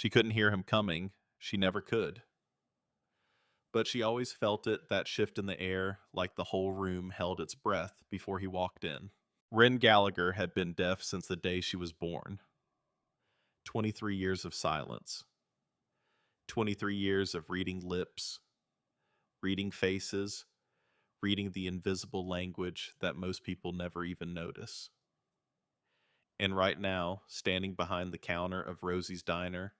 She couldn't hear him coming. She never could. But she always felt it, that shift in the air, like the whole room held its breath before he walked in. Wren Gallagher had been deaf since the day she was born. 23 years of silence. 23 years of reading lips, reading faces, reading the invisible language that most people never even notice. And right now, standing behind the counter of Rosie's Diner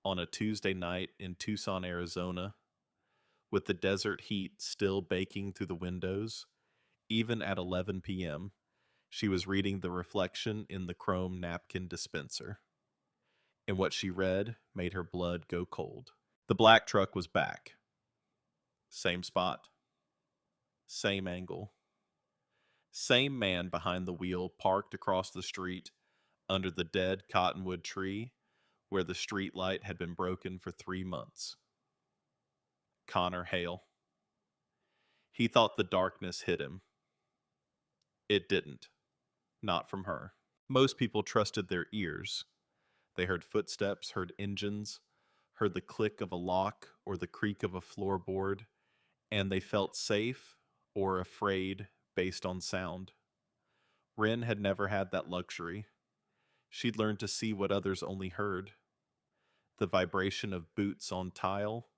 on a Tuesday night in Tucson, Arizona, with the desert heat still baking through the windows, even at 11 p.m., she was reading the reflection in the chrome napkin dispenser. And what she read made her blood go cold. The black truck was back. Same spot. Same angle. Same man behind the wheel parked across the street under the dead cottonwood tree where the street light had been broken for 3 months. Connor Hale. He thought the darkness hit him. It didn't. Not from her. Most people trusted their ears. They heard footsteps, heard engines, heard the click of a lock or the creak of a floorboard, and they felt safe or afraid based on sound. Wren had never had that luxury. She'd learned to see what others only heard: the vibration of boots on tile,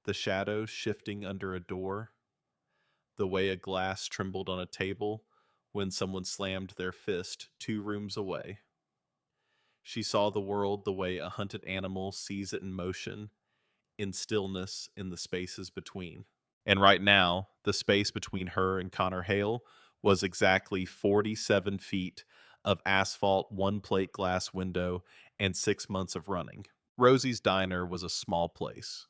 the shadow shifting under a door, the way a glass trembled on a table when someone slammed their fist 2 rooms away. She saw the world the way a hunted animal sees it in motion, in stillness, in the spaces between. And right now, the space between her and Connor Hale was exactly 47 feet of asphalt, one plate glass window, and 6 months of running. Rosie's Diner was a small place.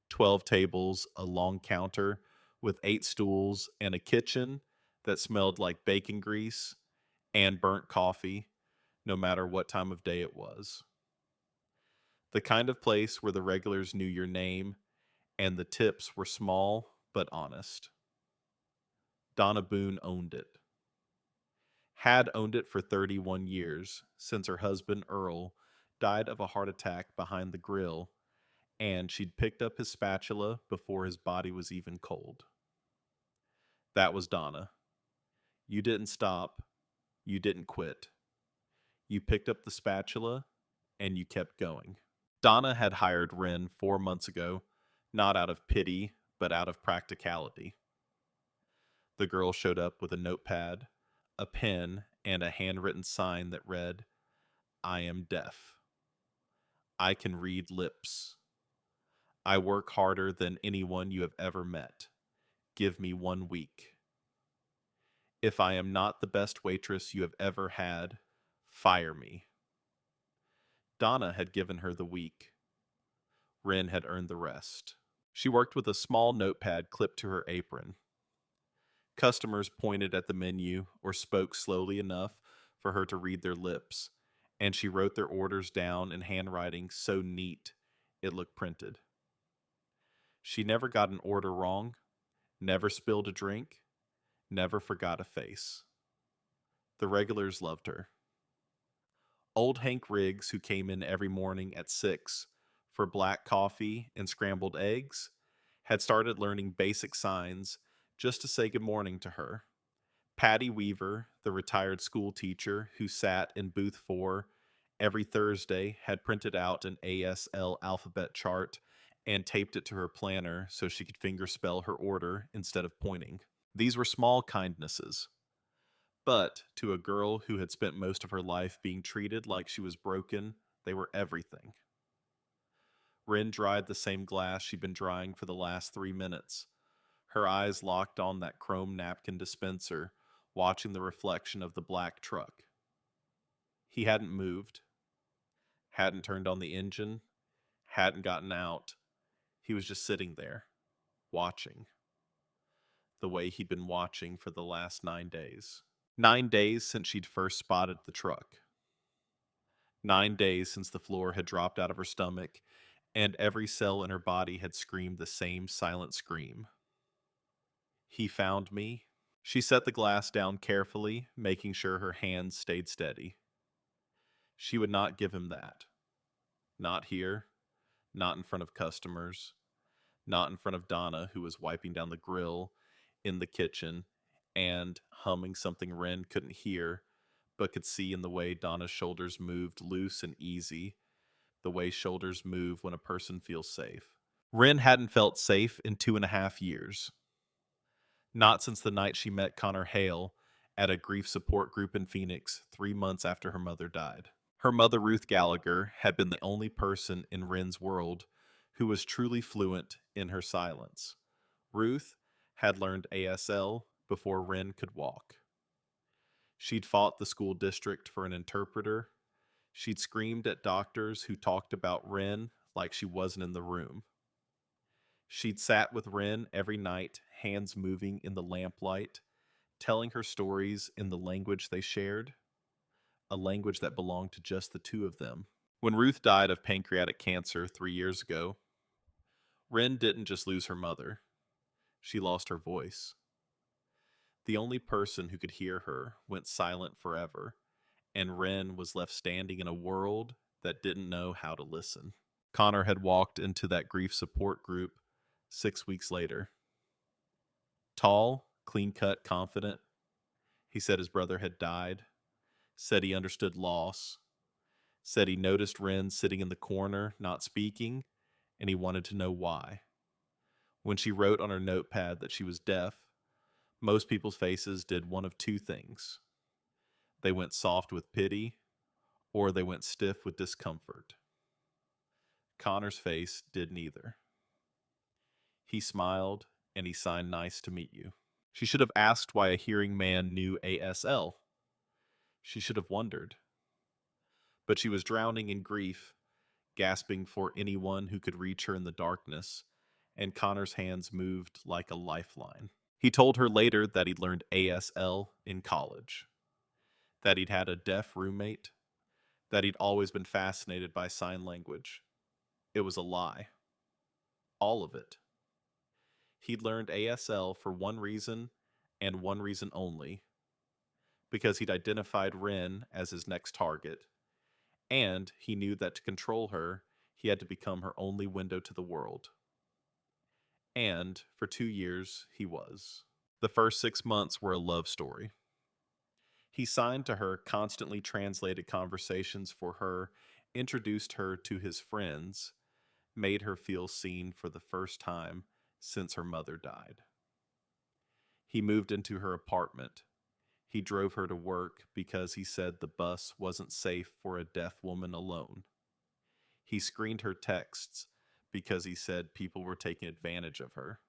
12 tables, a long counter with 8 stools, and a kitchen that smelled like bacon grease and burnt coffee, no matter what time of day it was. The kind of place where the regulars knew your name and the tips were small but honest. Donna Boone owned it. Had owned it for 31 years, since her husband Earl died of a heart attack behind the grill, and she'd picked up his spatula before his body was even cold. That was Donna. You didn't stop. You didn't quit. You picked up the spatula and you kept going. Donna had hired Wren 4 months ago, not out of pity, but out of practicality. The girl showed up with a notepad, a pen, and a handwritten sign that read, "I am deaf. I can read lips. I work harder than anyone you have ever met. Give me 1 week. If I am not the best waitress you have ever had, fire me." Donna had given her the week. Wren had earned the rest. She worked with a small notepad clipped to her apron. Customers pointed at the menu or spoke slowly enough for her to read their lips, and she wrote their orders down in handwriting so neat it looked printed. She never got an order wrong, never spilled a drink, never forgot a face. The regulars loved her. Old Hank Riggs, who came in every morning at 6 for black coffee and scrambled eggs, had started learning basic signs just to say good morning to her. Patty Weaver, the retired school teacher who sat in booth 4 every Thursday, had printed out an ASL alphabet chart and taped it to her planner so she could fingerspell her order instead of pointing. These were small kindnesses, but to a girl who had spent most of her life being treated like she was broken, they were everything. Wren dried the same glass she'd been drying for the last 3 minutes, her eyes locked on that chrome napkin dispenser, watching the reflection of the black truck. He hadn't moved, hadn't turned on the engine, hadn't gotten out. He was just sitting there, watching, the way he'd been watching for the last 9 days. 9 days since she'd first spotted the truck. 9 days since the floor had dropped out of her stomach and every cell in her body had screamed the same silent scream. He found me. She set the glass down carefully, making sure her hands stayed steady. She would not give him that. Not here, not in front of customers, not in front of Donna, who was wiping down the grill in the kitchen and humming something Wren couldn't hear, but could see in the way Donna's shoulders moved loose and easy, the way shoulders move when a person feels safe. Wren hadn't felt safe in 2.5 years. Not since the night she met Connor Hale at a grief support group in Phoenix 3 months after her mother died. Her mother, Ruth Gallagher, had been the only person in Wren's world who was truly fluent in her silence. Ruth had learned ASL before Wren could walk. She'd fought the school district for an interpreter. She'd screamed at doctors who talked about Wren like she wasn't in the room. She'd sat with Wren every night, hands moving in the lamplight, telling her stories in the language they shared, a language that belonged to just the two of them. When Ruth died of pancreatic cancer 3 years ago, Wren didn't just lose her mother, she lost her voice. The only person who could hear her went silent forever, and Wren was left standing in a world that didn't know how to listen. Connor had walked into that grief support group 6 weeks later. Tall, clean-cut, confident, he said his brother had died, said he understood loss, said he noticed Wren sitting in the corner, not speaking, and he wanted to know why. When she wrote on her notepad that she was deaf, most people's faces did one of two things. They went soft with pity, or they went stiff with discomfort. Connor's face did neither. He smiled, and he signed nice to meet you. She should have asked why a hearing man knew ASL. She should have wondered. But she was drowning in grief, gasping for anyone who could reach her in the darkness, and Connor's hands moved like a lifeline. He told her later that he'd learned ASL in college, that he'd had a deaf roommate, that he'd always been fascinated by sign language. It was a lie. All of it. He'd learned ASL for one reason, and one reason only, because he'd identified Wren as his next target, and he knew that to control her, he had to become her only window to the world. And for 2 years, he was. The first 6 months were a love story. He signed to her, constantly translated conversations for her, introduced her to his friends, made her feel seen for the first time since her mother died. He moved into her apartment. He drove her to work because he said the bus wasn't safe for a deaf woman alone. He screened her texts because he said people were taking advantage of her.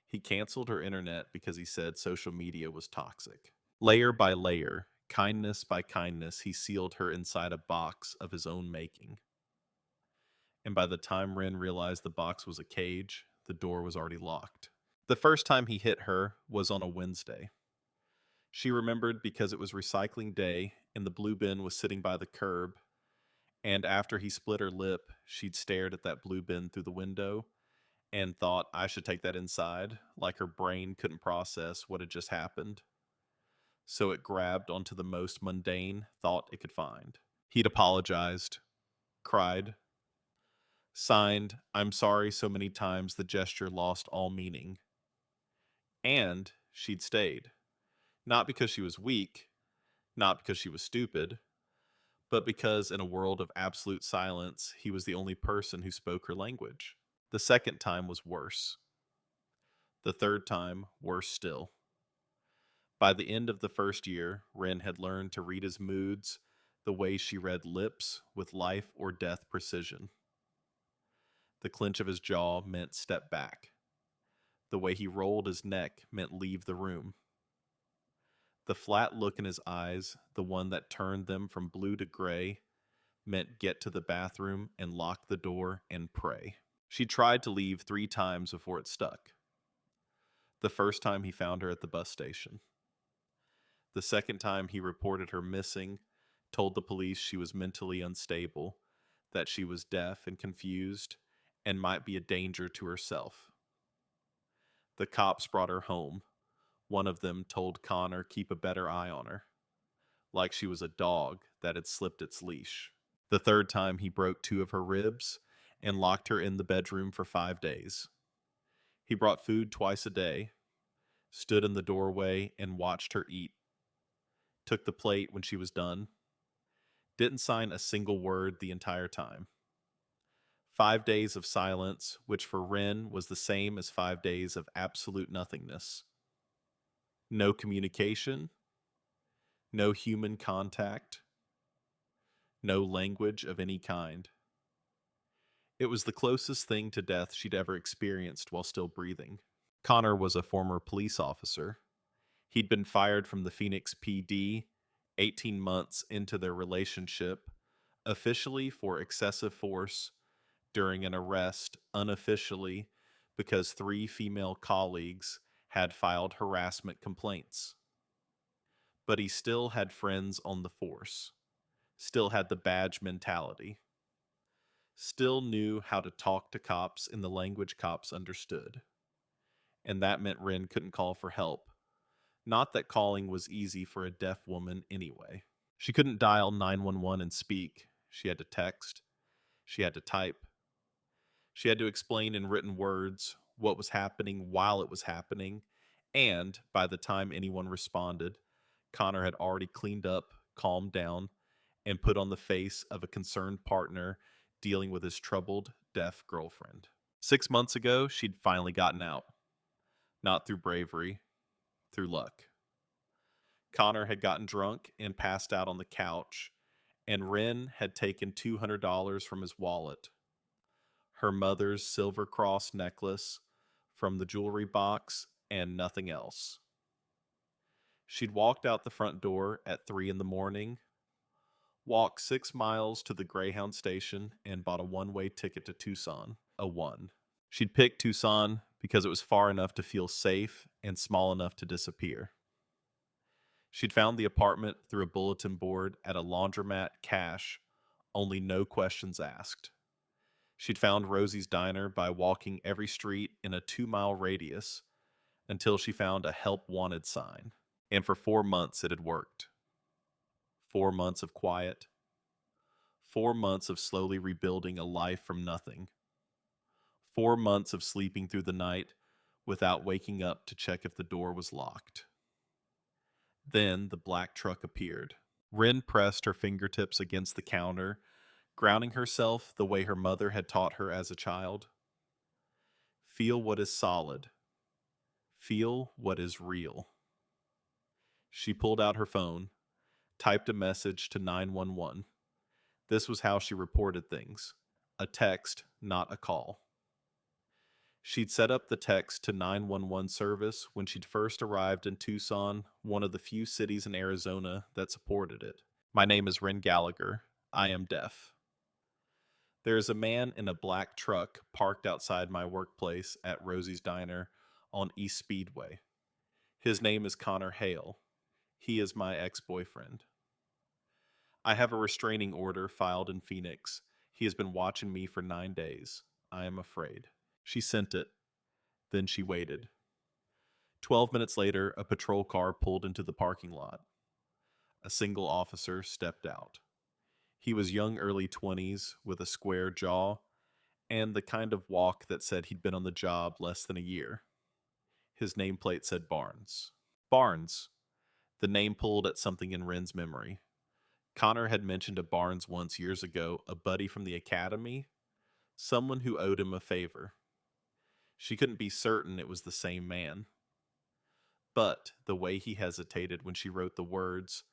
He canceled her internet because he said social media was toxic. Layer by layer, kindness by kindness, he sealed her inside a box of his own making. And by the time Wren realized the box was a cage, the door was already locked. The first time he hit her was on a Wednesday. She remembered because it was recycling day and the blue bin was sitting by the curb, and after he split her lip, she'd stared at that blue bin through the window and thought I should take that inside, like her brain couldn't process what had just happened. So it grabbed onto the most mundane thought it could find. He'd apologized, cried, signed, "I'm sorry" so many times the gesture lost all meaning. And she'd stayed. Not because she was weak, not because she was stupid, but because in a world of absolute silence, he was the only person who spoke her language. The second time was worse. The third time, worse still. By the end of the first year, Wren had learned to read his moods the way she read lips with life or death precision. The clench of his jaw meant step back. The way he rolled his neck meant leave the room. The flat look in his eyes, the one that turned them from blue to gray, meant get to the bathroom and lock the door and pray. She tried to leave 3 times before it stuck. The first time he found her at the bus station. The second time he reported her missing, told the police she was mentally unstable, that she was deaf and confused, and might be a danger to herself. The cops brought her home. One of them told Connor keep a better eye on her, like she was a dog that had slipped its leash. The third time, he broke 2 of her ribs and locked her in the bedroom for 5 days. He brought food twice a day, stood in the doorway and watched her eat, took the plate when she was done, didn't sign a single word the entire time. 5 days of silence, which for Wren was the same as 5 days of absolute nothingness. No communication, no human contact, no language of any kind. It was the closest thing to death she'd ever experienced while still breathing. Connor was a former police officer. He'd been fired from the Phoenix PD 18 months into their relationship, officially for excessive force during an arrest, unofficially because 3 female colleagues had filed harassment complaints. But he still had friends on the force, still had the badge mentality, still knew how to talk to cops in the language cops understood. And that meant Wren couldn't call for help. Not that calling was easy for a deaf woman anyway. She couldn't dial 911 and speak. She had to text. She had to type. She had to explain in written words what was happening while it was happening. And by the time anyone responded, Connor had already cleaned up, calmed down, and put on the face of a concerned partner dealing with his troubled, deaf girlfriend. 6 months ago, she'd finally gotten out. Not through bravery, through luck. Connor had gotten drunk and passed out on the couch, and Wren had taken $200 from his wallet, her mother's silver cross necklace from the jewelry box, and nothing else. She'd walked out the front door at 3 in the morning, walked 6 miles to the Greyhound station, and bought a one-way ticket to Tucson, a 1. She'd picked Tucson because it was far enough to feel safe and small enough to disappear. She'd found the apartment through a bulletin board at a laundromat cash, only no questions asked. She'd found Rosie's Diner by walking every street in a 2-mile radius until she found a help wanted sign. And for 4 months it had worked. 4 months of quiet. 4 months of slowly rebuilding a life from nothing. 4 months of sleeping through the night without waking up to check if the door was locked. Then the black truck appeared. Wren pressed her fingertips against the counter, grounding herself the way her mother had taught her as a child. Feel what is solid. Feel what is real. She pulled out her phone, typed a message to 911. This was how she reported things. A text, not a call. She'd set up the text to 911 service when she'd first arrived in Tucson, one of the few cities in Arizona that supported it. My name is Wren Gallagher. I am deaf. There is a man in a black truck parked outside my workplace at Rosie's Diner on East Speedway. His name is Connor Hale. He is my ex-boyfriend. I have a restraining order filed in Phoenix. He has been watching me for 9 days. I am afraid. She sent it. Then she waited. 12 minutes later, a patrol car pulled into the parking lot. A single officer stepped out. He was young, early 20s, with a square jaw, and the kind of walk that said he'd been on the job less than a year. His nameplate said Barnes. Barnes. The name pulled at something in Wren's memory. Connor had mentioned a Barnes once years ago, a buddy from the academy, someone who owed him a favor. She couldn't be certain it was the same man. But the way he hesitated when she wrote the words,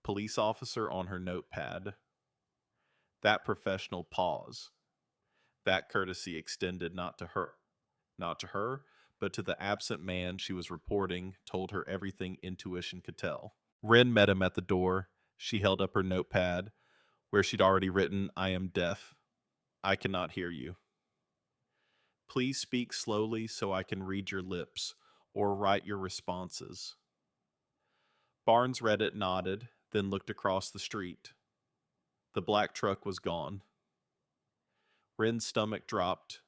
police officer, on her notepad, that professional pause, that courtesy extended not to her, but to the absent man she was reporting, told her everything intuition could tell. Wren met him at the door. She held up her notepad, where she'd already written, I am deaf. I cannot hear you. Please speak slowly so I can read your lips or write your responses. Barnes read it, nodded, then looked across the street. The black truck was gone. Wren's stomach dropped.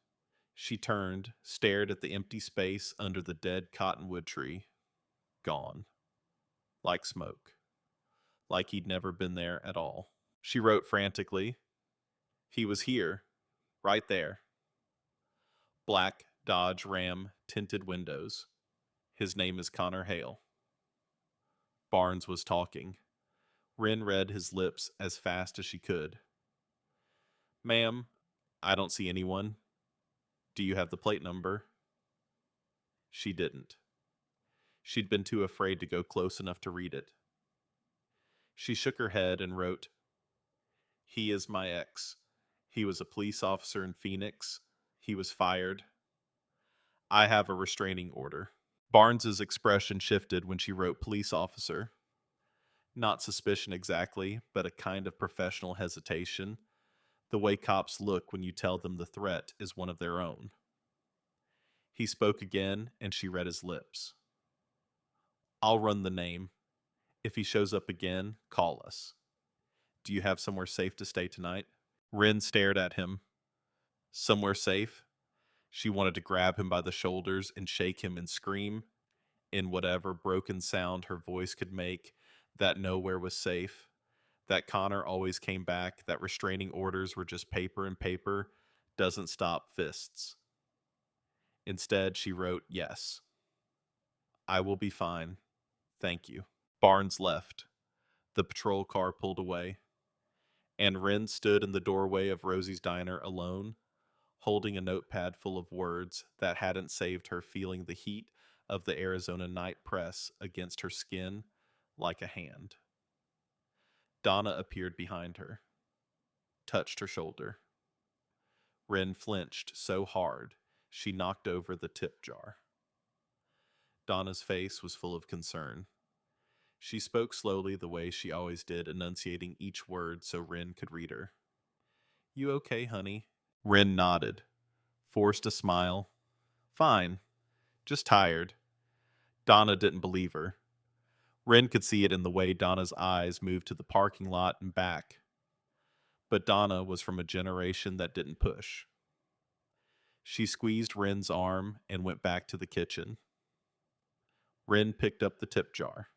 She turned, stared at the empty space under the dead cottonwood tree. Gone. Like smoke. Like he'd never been there at all. She wrote frantically. He was here, right there. Black Dodge Ram tinted windows. His name is Connor Hale. Barnes was talking. Wren read his lips as fast as she could. Ma'am, I don't see anyone. Do you have the plate number? She didn't. She'd been too afraid to go close enough to read it. She shook her head and wrote, He is my ex. He was a police officer in Phoenix. He was fired. I have a restraining order. Barnes's expression shifted when she wrote police officer. Not suspicion exactly, but a kind of professional hesitation, the way cops look when you tell them the threat is one of their own. He spoke again, and she read his lips. I'll run the name. If he shows up again, call us. Do you have somewhere safe to stay tonight? Wren stared at him. Somewhere safe? She wanted to grab him by the shoulders and shake him and scream, in whatever broken sound her voice could make, that nowhere was safe, that Connor always came back, that restraining orders were just paper and paper doesn't stop fists. Instead, she wrote, yes. I will be fine. Thank you. Barnes left. The patrol car pulled away, and Wren stood in the doorway of Rosie's diner alone, holding a notepad full of words that hadn't saved her feeling the heat of the Arizona night press against her skin like a hand. Donna appeared behind her, touched her shoulder. Wren flinched so hard she knocked over the tip jar. Donna's face was full of concern. She spoke slowly the way she always did, enunciating each word so Wren could read her. You okay, honey? Wren nodded, forced a smile. Fine, just tired. Donna didn't believe her. Wren could see it in the way Donna's eyes moved to the parking lot and back. But Donna was from a generation that didn't push. She squeezed Wren's arm and went back to the kitchen. Wren picked up the tip jar.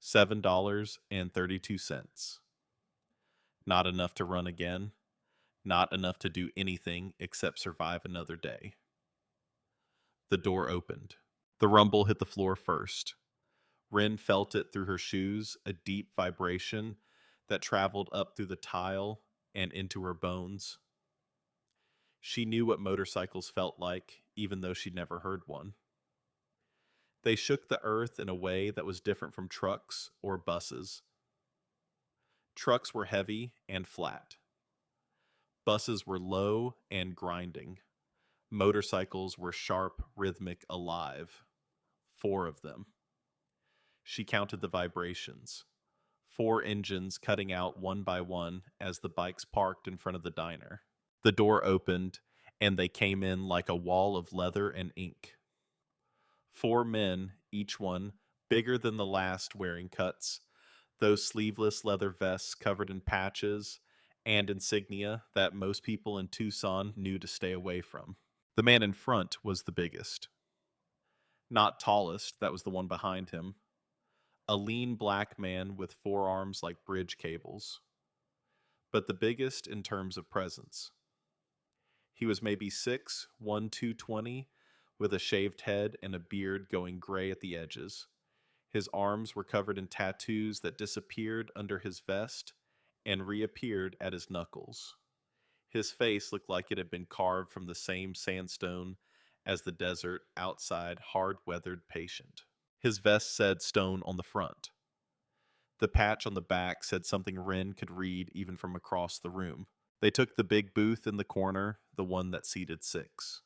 $7.32. Not enough to run again. Not enough to do anything except survive another day. The door opened. The rumble hit the floor first. Wren felt it through her shoes, a deep vibration that traveled up through the tile and into her bones. She knew what motorcycles felt like, even though she'd never heard one. They shook the earth in a way that was different from trucks or buses. Trucks were heavy and flat. Buses were low and grinding. Motorcycles were sharp, rhythmic, alive. 4 of them. She counted the vibrations. 4 engines cutting out one by one as the bikes parked in front of the diner. The door opened, and they came in like a wall of leather and ink. 4 men, each one bigger than the last, wearing cuts, those sleeveless leather vests covered in patches and insignia that most people in Tucson knew to stay away from. The man in front was the biggest. Not tallest, that was the one behind him. A lean black man with forearms like bridge cables. But the biggest in terms of presence. He was maybe 6'1", 220, with a shaved head and a beard going gray at the edges. His arms were covered in tattoos that disappeared under his vest and reappeared at his knuckles. His face looked like it had been carved from the same sandstone as the desert outside, hard-weathered patient. His vest said stone on the front. The patch on the back said something Wren could read even from across the room. They took the big booth in the corner, the one that seated 6.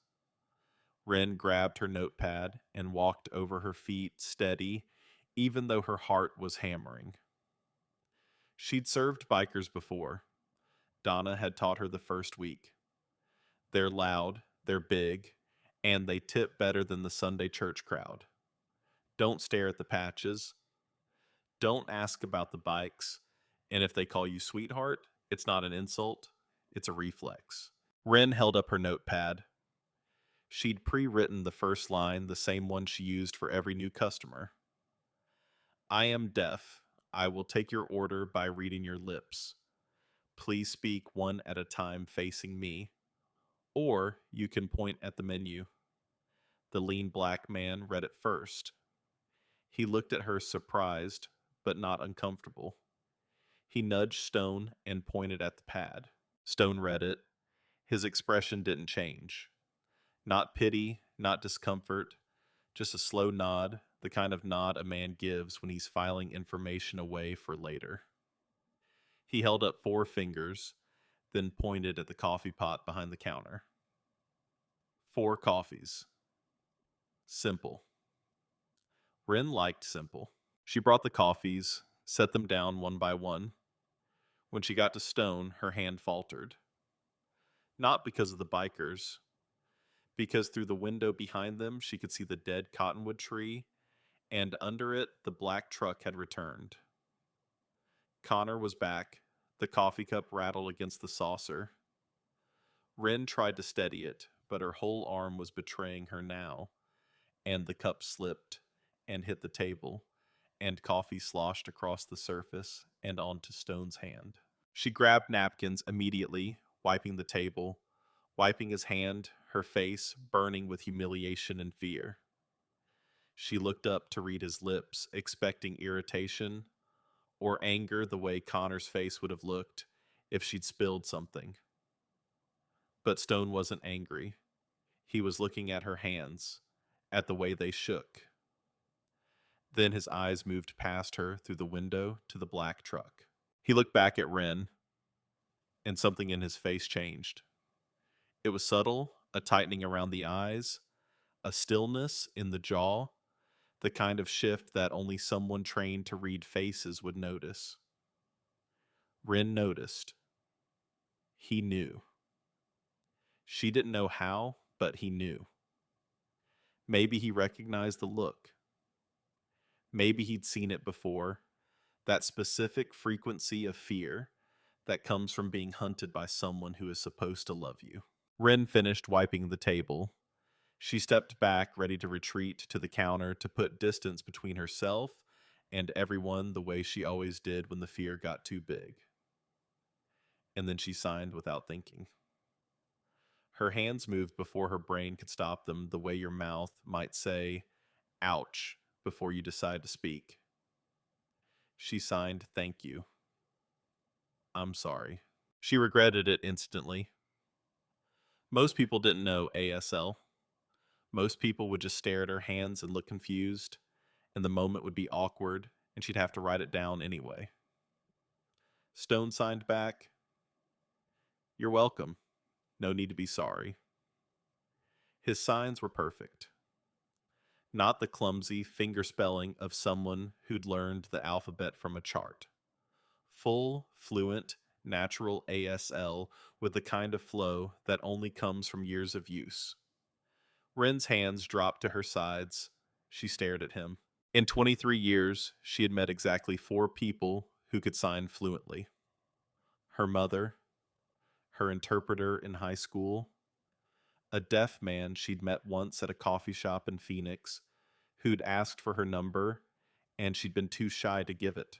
Wren grabbed her notepad and walked over her feet steady, even though her heart was hammering. She'd served bikers before. Donna had taught her the first week. They're loud, they're big, and they tip better than the Sunday church crowd. Don't stare at the patches. Don't ask about the bikes. And if they call you sweetheart, it's not an insult, it's a reflex. Wren held up her notepad. She'd pre-written the first line, the same one she used for every new customer. I am deaf. I will take your order by reading your lips. Please speak one at a time facing me, or you can point at the menu. The lean black man read it first. He looked at her surprised, but not uncomfortable. He nudged Stone and pointed at the pad. Stone read it. His expression didn't change. Not pity, not discomfort, just a slow nod, the kind of nod a man gives when he's filing information away for later. He held up 4 fingers, then pointed at the coffee pot behind the counter. 4 coffees. Simple. Rin liked simple. She brought the coffees, set them down one by one. When she got to Stone, her hand faltered. Not because of the bikers, because through the window behind them she could see the dead cottonwood tree, and under it the black truck had returned. Connor was back. The coffee cup rattled against the saucer. Rin tried to steady it, but her whole arm was betraying her now, and the cup slipped and hit the table, and coffee sloshed across the surface and onto Stone's hand. She grabbed napkins immediately, wiping the table, wiping his hand, her face burning with humiliation and fear. She looked up to read his lips, expecting irritation or anger the way Connor's face would have looked if she'd spilled something. But Stone wasn't angry. He was looking at her hands, at the way they shook. Then his eyes moved past her through the window to the black truck. He looked back at Ren, and something in his face changed. It was subtle, a tightening around the eyes, a stillness in the jaw, the kind of shift that only someone trained to read faces would notice. Ren noticed. He knew. She didn't know how, but he knew. Maybe he recognized the look. Maybe he'd seen it before, that specific frequency of fear that comes from being hunted by someone who is supposed to love you. Ren finished wiping the table. She stepped back, ready to retreat to the counter to put distance between herself and everyone the way she always did when the fear got too big. And then she signed without thinking. Her hands moved before her brain could stop them, the way your mouth might say, ouch, before you decide to speak. She signed, thank you. I'm sorry. She regretted it instantly. Most people didn't know ASL. Most people would just stare at her hands and look confused, and the moment would be awkward, and she'd have to write it down anyway. Stone signed back, you're welcome. No need to be sorry. His signs were perfect. Not the clumsy finger spelling of someone who'd learned the alphabet from a chart. Full, fluent, natural ASL with the kind of flow that only comes from years of use. Ren's hands dropped to her sides. She stared at him. In 23 years, she had met exactly 4 people who could sign fluently. Her mother, her interpreter in high school, a deaf man she'd met once at a coffee shop in Phoenix who'd asked for her number and she'd been too shy to give it,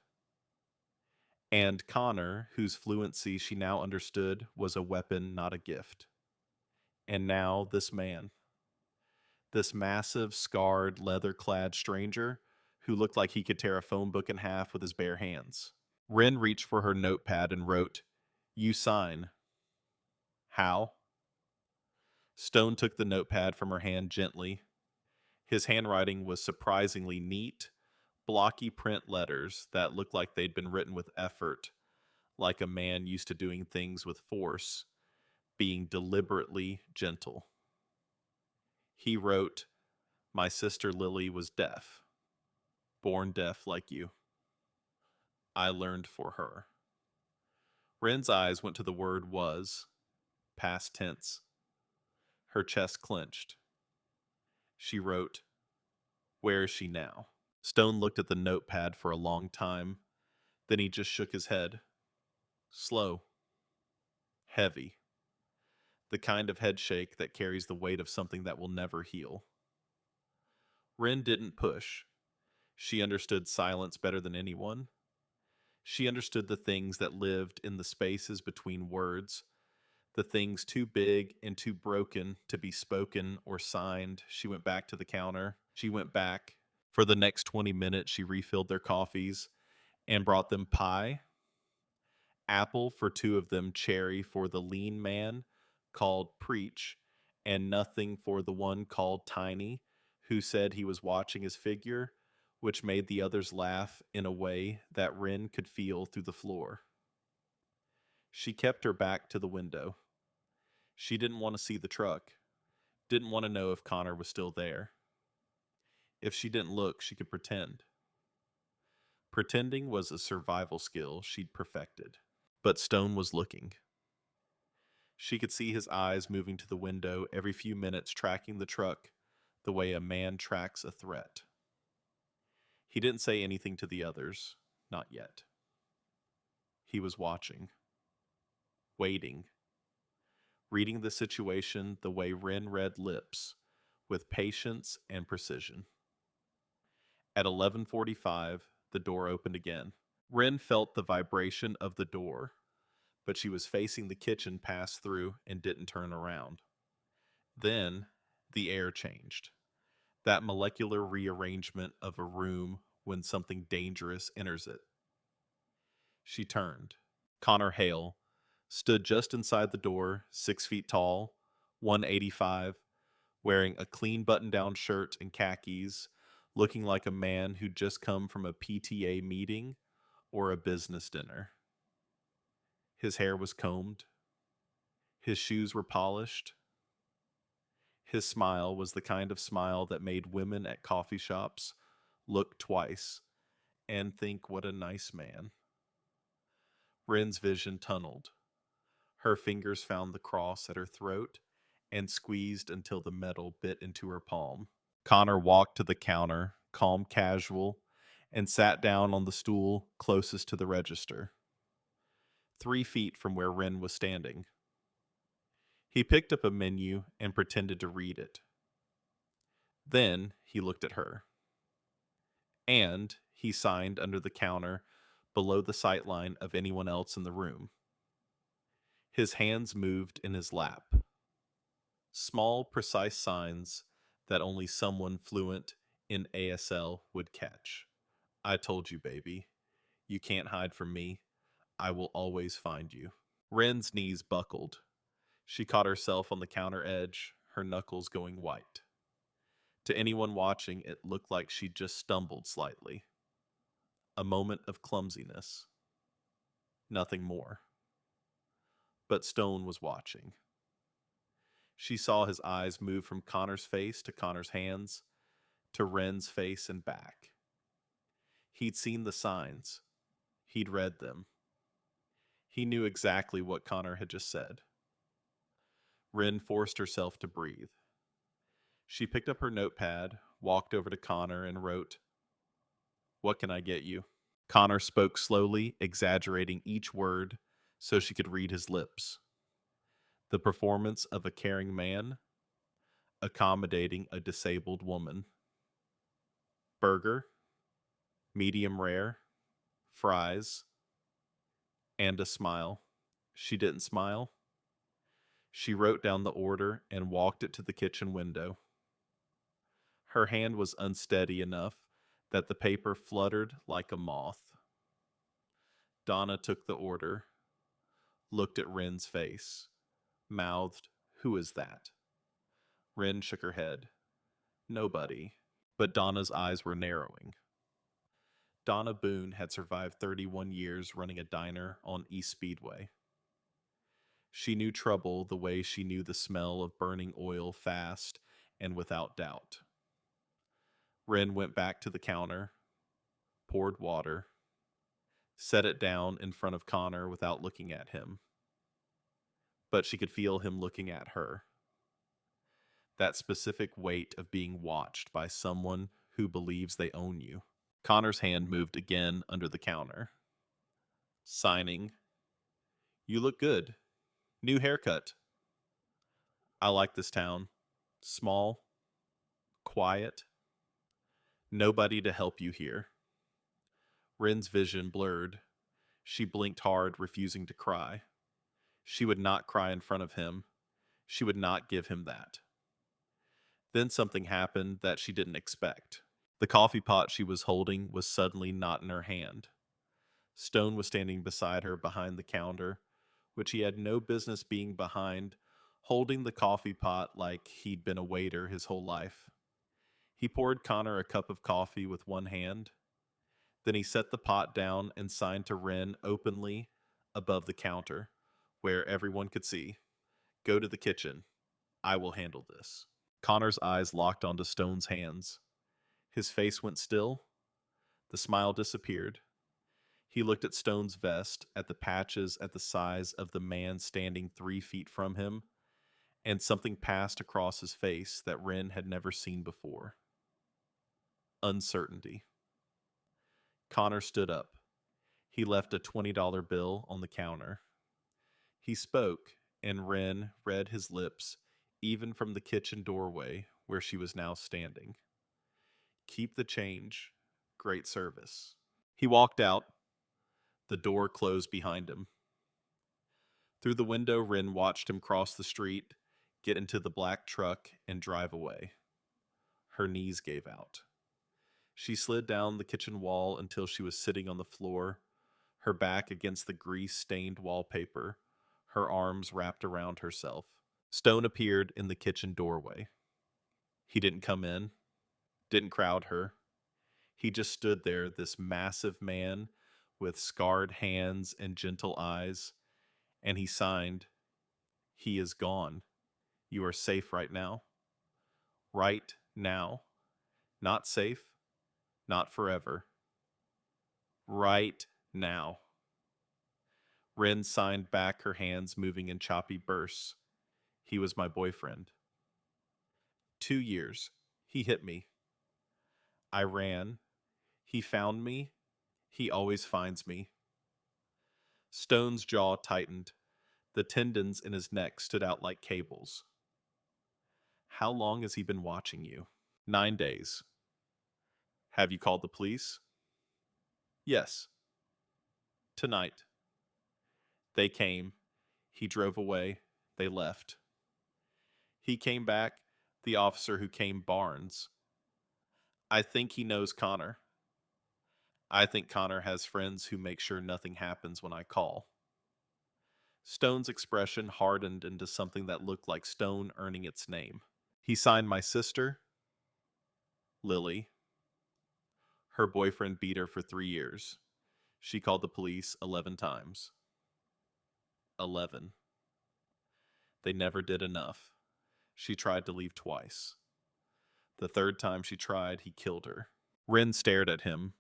and Connor, whose fluency she now understood was a weapon, not a gift. And now this man. This massive, scarred, leather-clad stranger who looked like he could tear a phone book in half with his bare hands. Ren reached for her notepad and wrote, "You sign." How? Stone took the notepad from her hand gently. His handwriting was surprisingly neat, blocky print letters that looked like they'd been written with effort, like a man used to doing things with force, being deliberately gentle. He wrote, "My sister Lily was deaf, born deaf like you. I learned for her." Ren's eyes went to the word was, past tense. Her chest clenched. She wrote, "Where is she now?" Stone looked at the notepad for a long time. Then he just shook his head. Slow. Heavy. The kind of head shake that carries the weight of something that will never heal. Ren didn't push. She understood silence better than anyone. She understood the things that lived in the spaces between words, the things too big and too broken to be spoken or signed. She went back to the counter. She went back. For the next 20 minutes, she refilled their coffees and brought them pie, apple for two of them, cherry for the lean man called Preach, and nothing for the one called Tiny, who said he was watching his figure, which made the others laugh in a way that Wren could feel through the floor. She kept her back to the window. She didn't want to see the truck, didn't want to know if Connor was still there. If she didn't look, she could pretend. Pretending was a survival skill she'd perfected. But Stone was looking. She could see his eyes moving to the window every few minutes, tracking the truck the way a man tracks a threat. He didn't say anything to the others, not yet. He was watching, waiting, reading the situation the way Wren read lips, with patience and precision. At 11:45, the door opened again. Wren felt the vibration of the door, but she was facing the kitchen pass through and didn't turn around. Then the air changed. That molecular rearrangement of a room when something dangerous enters it. She turned. Connor Hale stood just inside the door, 6 feet tall, 185, wearing a clean button down shirt and khakis, looking like a man who'd just come from a PTA meeting or a business dinner. His hair was combed. His shoes were polished. His smile was the kind of smile that made women at coffee shops look twice and think, what a nice man. Wren's vision tunneled. Her fingers found the cross at her throat and squeezed until the metal bit into her palm. Connor walked to the counter, calm, casual, and sat down on the stool closest to the register, 3 feet from where Wren was standing. He picked up a menu and pretended to read it. Then he looked at her. And he signed under the counter below the sightline of anyone else in the room. His hands moved in his lap. Small, precise signs that only someone fluent in ASL would catch. I told you, baby. You can't hide from me. I will always find you. Wren's knees buckled. She caught herself on the counter edge, her knuckles going white. To anyone watching, it looked like she'd just stumbled slightly. A moment of clumsiness. Nothing more. But Stone was watching. She saw his eyes move from Connor's face to Connor's hands, to Wren's face and back. He'd seen the signs. He'd read them. He knew exactly what Connor had just said. Wren forced herself to breathe. She picked up her notepad, walked over to Connor, and wrote, "What can I get you?" Connor spoke slowly, exaggerating each word so she could read his lips. The performance of a caring man, accommodating a disabled woman. Burger, medium rare, fries, and a smile. She didn't smile. She wrote down the order and walked it to the kitchen window. Her hand was unsteady enough that the paper fluttered like a moth. Donna took the order, looked at Wren's face, mouthed, "Who is that?" Wren shook her head. "Nobody." But Donna's eyes were narrowing. Donna Boone had survived 31 years running a diner on East Speedway. She knew trouble the way she knew the smell of burning oil fast and without doubt. Wren went back to the counter, poured water, set it down in front of Connor without looking at him. But she could feel him looking at her. That specific weight of being watched by someone who believes they own you. Connor's hand moved again under the counter. Signing. "You look good. New haircut. I like this town. Small, quiet. Nobody to help you here." Wren's vision blurred. She blinked hard, refusing to cry. She would not cry in front of him. She would not give him that. Then something happened that she didn't expect. The coffee pot she was holding was suddenly not in her hand. Stone was standing beside her behind the counter, which he had no business being behind, holding the coffee pot like he'd been a waiter his whole life. He poured Connor a cup of coffee with one hand. Then he set the pot down and signed to Wren openly above the counter, where everyone could see. Go to the kitchen. I will handle this. Connor's eyes locked onto Stone's hands. His face went still. The smile disappeared. He looked at Stone's vest, at the patches at the size of the man standing 3 feet from him, and something passed across his face that Wren had never seen before. Uncertainty. Connor stood up. He left a $20 bill on the counter. He spoke, and Wren read his lips, even from the kitchen doorway where she was now standing. Keep the change. Great service. He walked out. The door closed behind him. Through the window, Wren watched him cross the street, get into the black truck, and drive away. Her knees gave out. She slid down the kitchen wall until she was sitting on the floor, her back against the grease-stained wallpaper, her arms wrapped around herself. Stone appeared in the kitchen doorway. He didn't come in, didn't crowd her. He just stood there, this massive man with scarred hands and gentle eyes, and he signed, "He is gone. You are safe right now. Right now. Not safe. Not forever. Right now." Wren signed back, her hands moving in choppy bursts. He was my boyfriend. 2 years. He hit me. I ran. He found me. He always finds me. Stone's jaw tightened. The tendons in his neck stood out like cables. How long has he been watching you? 9 days. Have you called the police? Yes. Tonight. They came. He drove away. They left. He came back, the officer who came Barnes. I think he knows Connor. I think Connor has friends who make sure nothing happens when I call. Stone's expression hardened into something that looked like stone earning its name. He signed my sister, Lily. Her boyfriend beat her for 3 years. She called the police 11 times. 11. They never did enough. She tried to leave twice. The third time she tried, he killed her. Wren stared at him.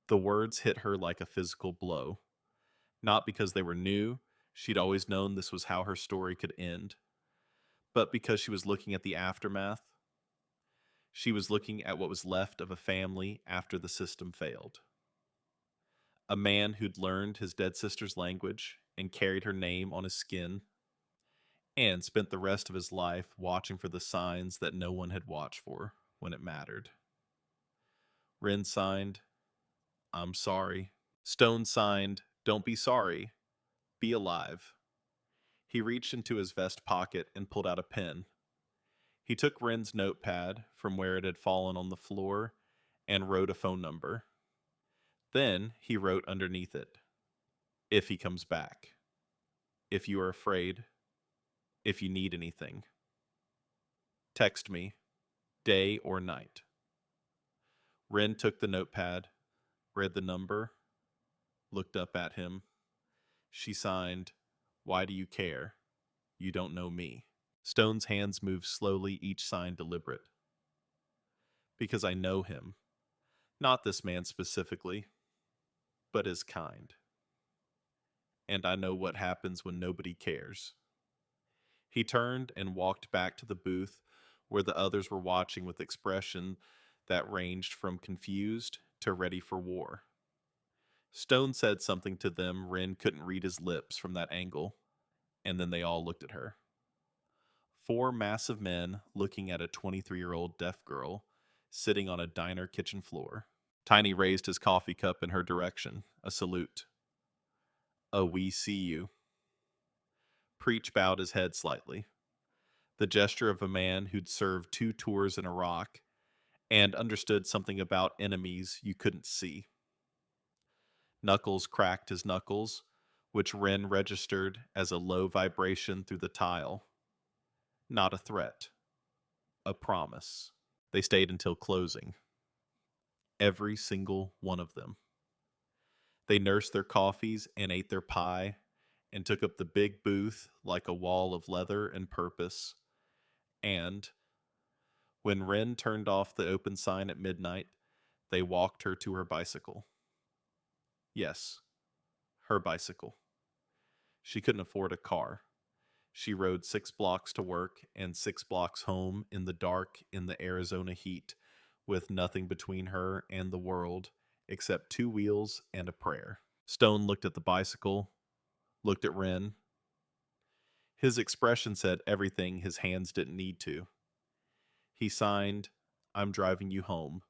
The words hit her like a physical blow. Not because they were new, she'd always known this was how her story could end, but because she was looking at the aftermath. She was looking at what was left of a family after the system failed. A man who'd learned his dead sister's language and carried her name on his skin, and spent the rest of his life watching for the signs that no one had watched for when it mattered. Wren signed, I'm sorry. Stone signed, don't be sorry. Be alive. He reached into his vest pocket and pulled out a pen. He took Wren's notepad from where it had fallen on the floor and wrote a phone number. Then he wrote underneath it, if he comes back, if you are afraid, if you need anything. Text me, day or night. Wren took the notepad, read the number, looked up at him. She signed, why do you care? You don't know me. Stone's hands moved slowly, each sign deliberate. Because I know him. Not this man specifically, but his kind. And I know what happens when nobody cares. He turned and walked back to the booth where the others were watching with expression that ranged from confused to ready for war. Stone said something to them. Wren couldn't read his lips from that angle, and then they all looked at her. 4 massive men looking at a 23-year-old deaf girl sitting on a diner kitchen floor. Tiny raised his coffee cup in her direction, a salute. a "we see you." Preach bowed his head slightly, the gesture of a man who'd served 2 tours in Iraq and understood something about enemies you couldn't see. Knuckles cracked his knuckles, which Wren registered as a low vibration through the tile. Not a threat, a promise. They stayed until closing. Every single one of them. They nursed their coffees and ate their pie and took up the big booth like a wall of leather and purpose. And when Wren turned off the open sign at midnight, they walked her to her bicycle. Yes, her bicycle. She couldn't afford a car. She rode 6 blocks to work and 6 blocks home in the dark in the Arizona heat, with nothing between her and the world except 2 wheels and a prayer. Stone looked at the bicycle, looked at Wren. His expression said everything his hands didn't need to. He signed, "I'm driving you home."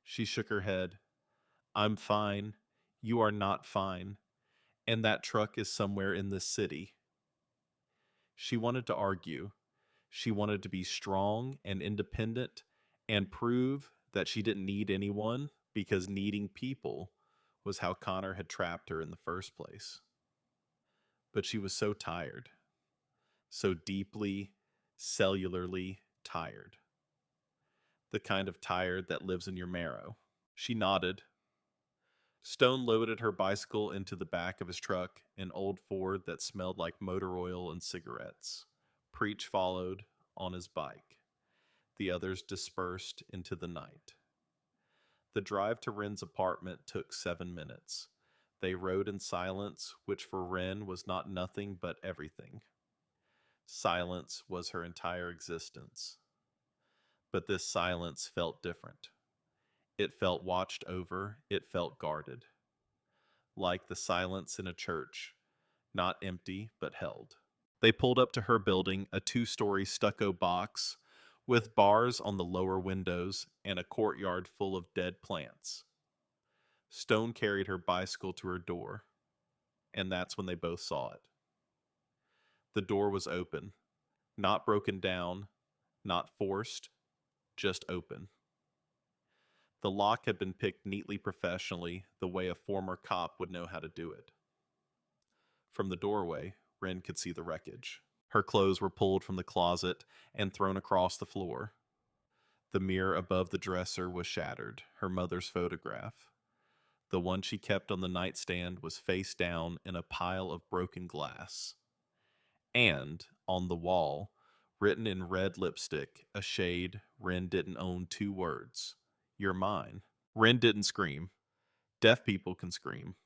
She shook her head. "I'm fine. You are not fine. And that truck is somewhere in this city." She wanted to argue. She wanted to be strong and independent and prove that she didn't need anyone because needing people was how Connor had trapped her in the first place. But she was so tired. So deeply, cellularly tired. The kind of tired that lives in your marrow. She nodded. Stone loaded her bicycle into the back of his truck, an old Ford that smelled like motor oil and cigarettes. Preach followed on his bike. The others dispersed into the night. The drive to Wren's apartment took 7 minutes. They rode in silence, which for Wren was not nothing but everything. Silence was her entire existence. But this silence felt different. It felt watched over, it felt guarded. Like the silence in a church, not empty, but held. They pulled up to her building, a 2-story stucco box with bars on the lower windows and a courtyard full of dead plants. Stone carried her bicycle to her door, and that's when they both saw it. The door was open, not broken down, not forced, just open. The lock had been picked neatly professionally, the way a former cop would know how to do it. From the doorway, Wren could see the wreckage. Her clothes were pulled from the closet and thrown across the floor. The mirror above the dresser was shattered, her mother's photograph. The one she kept on the nightstand was face down in a pile of broken glass. And, on the wall, written in red lipstick, a shade Wren didn't own 2 words. "You're mine." Wren didn't scream. Deaf people can scream.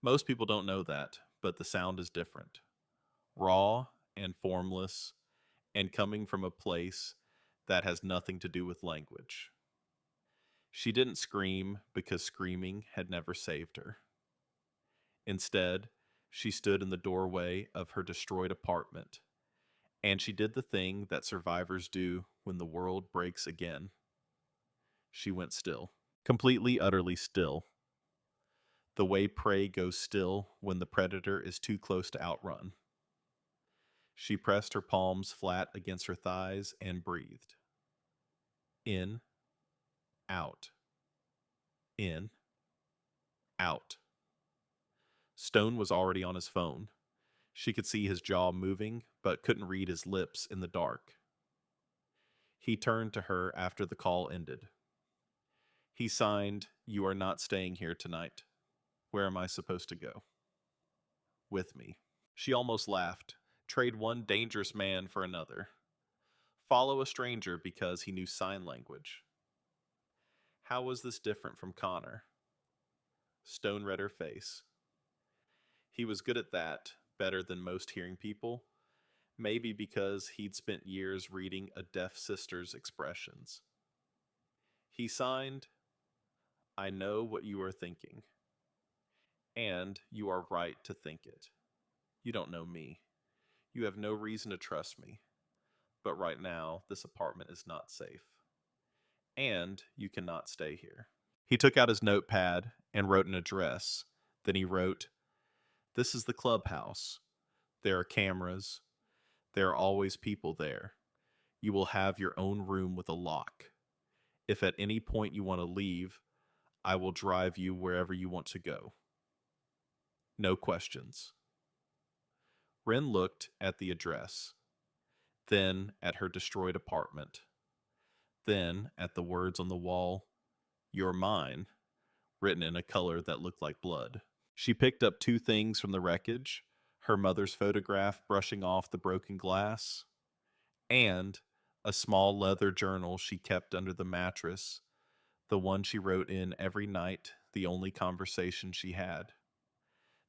Most people don't know that, but the sound is different. Raw and formless, and coming from a place that has nothing to do with language. She didn't scream because screaming had never saved her. Instead, she stood in the doorway of her destroyed apartment, and she did the thing that survivors do when the world breaks again. She went still. Completely, utterly still. The way prey goes still when the predator is too close to outrun. She pressed her palms flat against her thighs and breathed. In, out. In, out. Stone was already on his phone. She could see his jaw moving, but couldn't read his lips in the dark. He turned to her after the call ended. He signed, "You are not staying here tonight. Where am I supposed to go?" "With me." She almost laughed. Trade one dangerous man for another. Follow a stranger because he knew sign language. How was this different from Connor? Stone read her face. He was good at that, better than most hearing people, maybe because he'd spent years reading a deaf sister's expressions. He signed, "I know what you are thinking. And you are right to think it. You don't know me. You have no reason to trust me. But right now, this apartment is not safe. And you cannot stay here." He took out his notepad and wrote an address. Then he wrote, This is the clubhouse. There are cameras. There are always people there. You will have your own room with a lock. If at any point you want to leave, I will drive you wherever you want to go. No questions. Wren looked at the address, then at her destroyed apartment, then at the words on the wall, "You're mine," written in a color that looked like blood. She picked up two things from the wreckage: her mother's photograph brushing off the broken glass, and a small leather journal she kept under the mattress, the one she wrote in every night, the only conversation she had.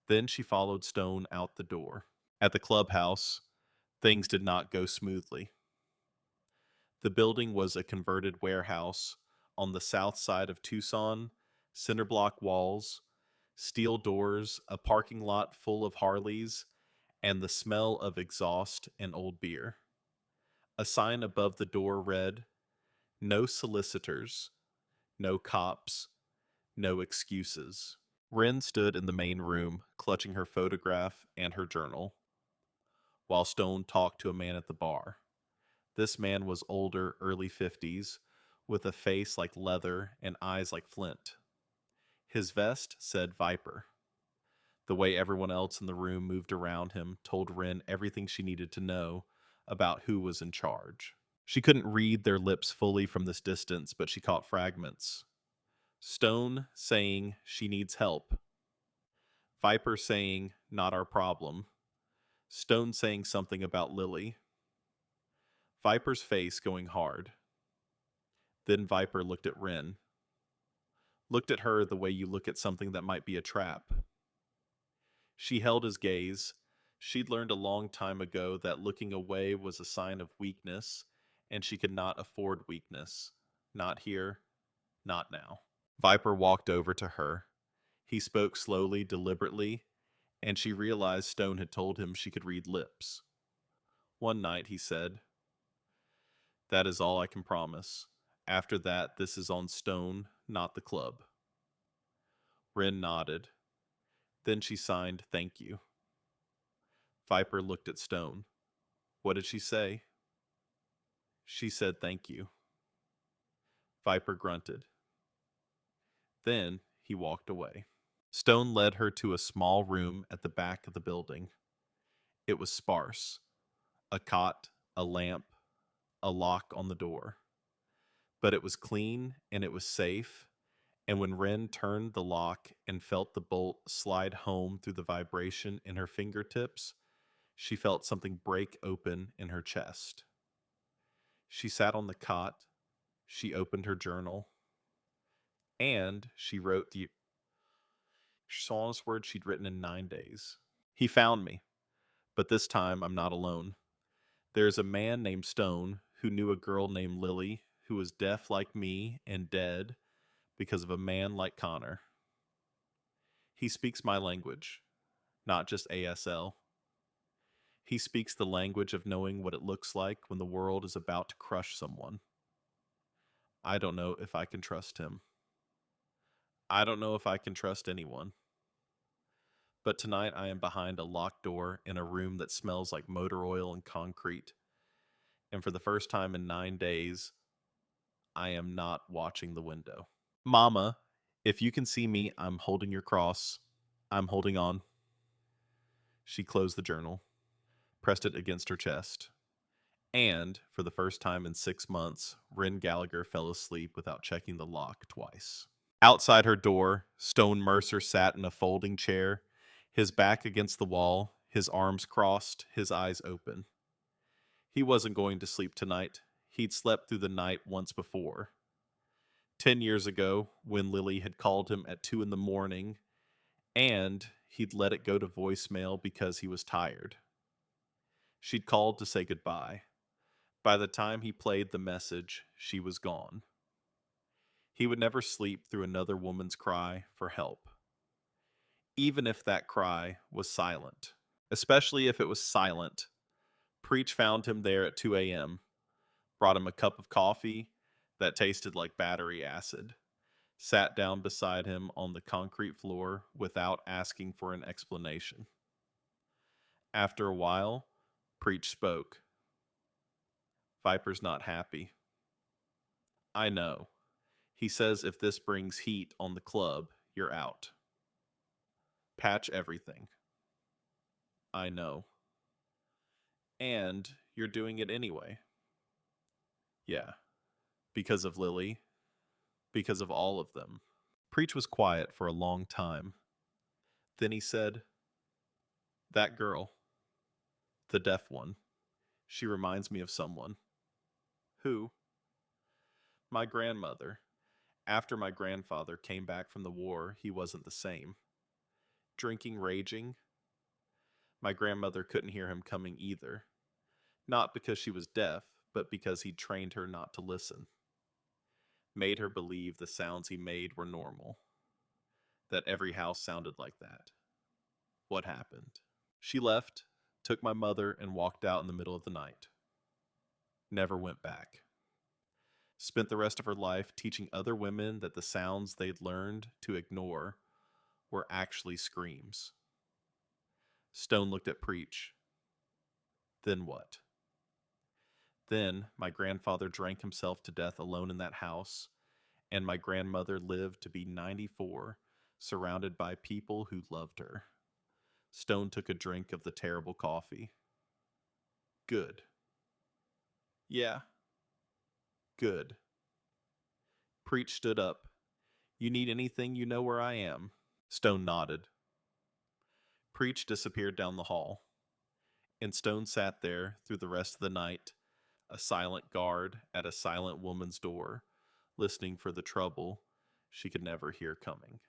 Then she followed Stone out the door. At the clubhouse, things did not go smoothly. The building was a converted warehouse on the south side of Tucson, cinder block walls, steel doors, a parking lot full of Harleys, and the smell of exhaust and old beer. A sign above the door read, "No solicitors, no cops, no excuses." Wren stood in the main room, clutching her photograph and her journal, while Stone talked to a man at the bar. This man was older, early 50s, with a face like leather and eyes like flint. His vest said Viper. The way everyone else in the room moved around him told Wren everything she needed to know about who was in charge. She couldn't read their lips fully from this distance, but she caught fragments. Stone saying she needs help. Viper saying not our problem. Stone saying something about Lily. Viper's face going hard. Then Viper looked at Wren. Looked at her the way you look at something that might be a trap. She held his gaze. She'd learned a long time ago that looking away was a sign of weakness, and she could not afford weakness. Not here, not now. Viper walked over to her. He spoke slowly, deliberately, and she realized Stone had told him she could read lips. One night, he said, "That is all I can promise. After that, this is on Stone, not the club." Wren nodded. Then she signed, "Thank you." Viper looked at Stone. "What did she say?" "She said thank you." Viper grunted. Then he walked away. Stone led her to a small room at the back of the building. It was sparse. A cot, a lamp, a lock on the door. But it was clean and it was safe, and when Wren turned the lock and felt the bolt slide home through the vibration in her fingertips, she felt something break open in her chest. She sat on the cot, she opened her journal, and she wrote the smallest word she'd written in 9 days. "He found me, but this time I'm not alone. There is a man named Stone who knew a girl named Lily who was deaf like me and dead because of a man like Connor. He speaks my language, not just ASL. He speaks the language of knowing what it looks like when the world is about to crush someone. I don't know if I can trust him. I don't know if I can trust anyone. But tonight I am behind a locked door in a room that smells like motor oil and concrete. And for the first time in 9 days, I am not watching the window. Mama, if you can see me, I'm holding your cross. I'm holding on." She closed the journal, pressed it against her chest. And, for the first time in 6 months, Wren Gallagher fell asleep without checking the lock twice. Outside her door, Stone Mercer sat in a folding chair, his back against the wall, his arms crossed, his eyes open. He wasn't going to sleep tonight. He'd slept through the night once before. 10 years ago, when Lily had called him at 2 in the morning, and he'd let it go to voicemail because he was tired. She'd called to say goodbye. By the time he played the message, she was gone. He would never sleep through another woman's cry for help, even if that cry was silent. Especially if it was silent. Preach found him there at 2 a.m., brought him a cup of coffee that tasted like battery acid, sat down beside him on the concrete floor without asking for an explanation. After a while, Preach spoke. Viper's not happy. I know. He says if this brings heat on the club, you're out. Patch everything. I know. And you're doing it anyway. Yeah. Because of Lily. Because of all of them. Preach was quiet for a long time. Then he said, that girl. The deaf one. She reminds me of someone. Who? My grandmother. After my grandfather came back from the war, he wasn't the same. Drinking, raging. My grandmother couldn't hear him coming either. Not because she was deaf, but because he'd trained her not to listen. Made her believe the sounds he made were normal. That every house sounded like that. What happened? She left, took my mother, and walked out in the middle of the night. Never went back. Spent the rest of her life teaching other women that the sounds they'd learned to ignore were actually screams. Stone looked at Preach. Then what? Then my grandfather drank himself to death alone in that house, and my grandmother lived to be 94, surrounded by people who loved her. Stone took a drink of the terrible coffee. Good. Yeah. Good. Preach stood up. You need anything, you know where I am. Stone nodded. Preach disappeared down the hall, and Stone sat there through the rest of the night, a silent guard at a silent woman's door, listening for the trouble she could never hear coming.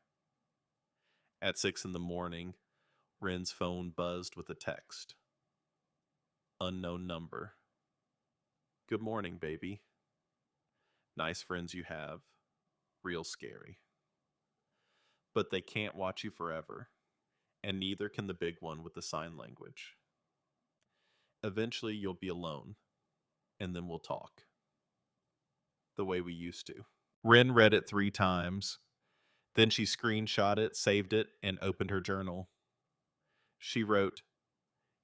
At 6 a.m, Ren's phone buzzed with a text. Unknown number. Good morning, baby. Nice friends you have. Real scary. But they can't watch you forever, and neither can the big one with the sign language. Eventually you'll be alone, and then we'll talk. The way we used to. Ren read it 3 times. Then she screenshot it, saved it, and opened her journal. She wrote,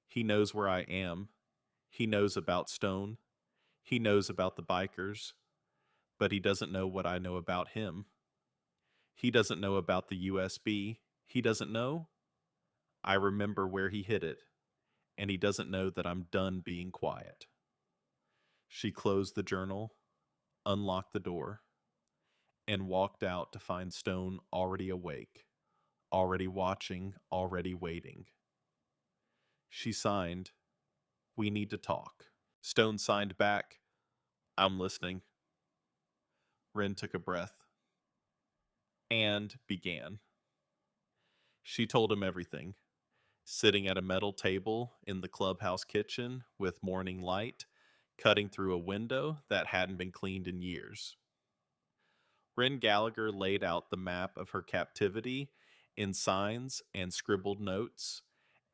he knows where I am. He knows about Stone. He knows about the bikers. But he doesn't know what I know about him. He doesn't know about the USB. He doesn't know. I remember where he hid it. And he doesn't know that I'm done being quiet. She closed the journal, unlocked the door, and walked out to find Stone already awake, already watching, already waiting. She signed, we need to talk. Stone signed back, I'm listening. Ren took a breath and began. She told him everything, sitting at a metal table in the clubhouse kitchen with morning light, cutting through a window that hadn't been cleaned in years. Ren Gallagher laid out the map of her captivity in signs and scribbled notes,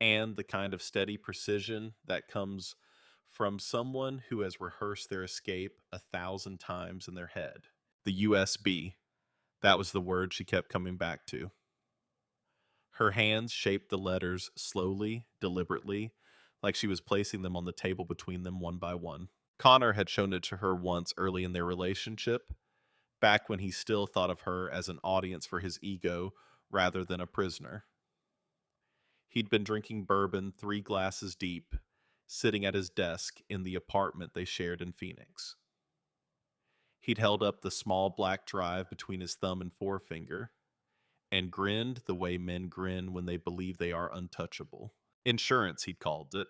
and the kind of steady precision that comes from someone who has rehearsed their escape 1,000 times in their head. The USB. That was the word she kept coming back to. Her hands shaped the letters slowly, deliberately, like she was placing them on the table between them one by one. Connor had shown it to her once early in their relationship, back when he still thought of her as an audience for his ego rather than a prisoner. He'd been drinking bourbon 3 glasses deep, sitting at his desk in the apartment they shared in Phoenix. He'd held up the small black drive between his thumb and forefinger, and grinned the way men grin when they believe they are untouchable. Insurance, he'd called it.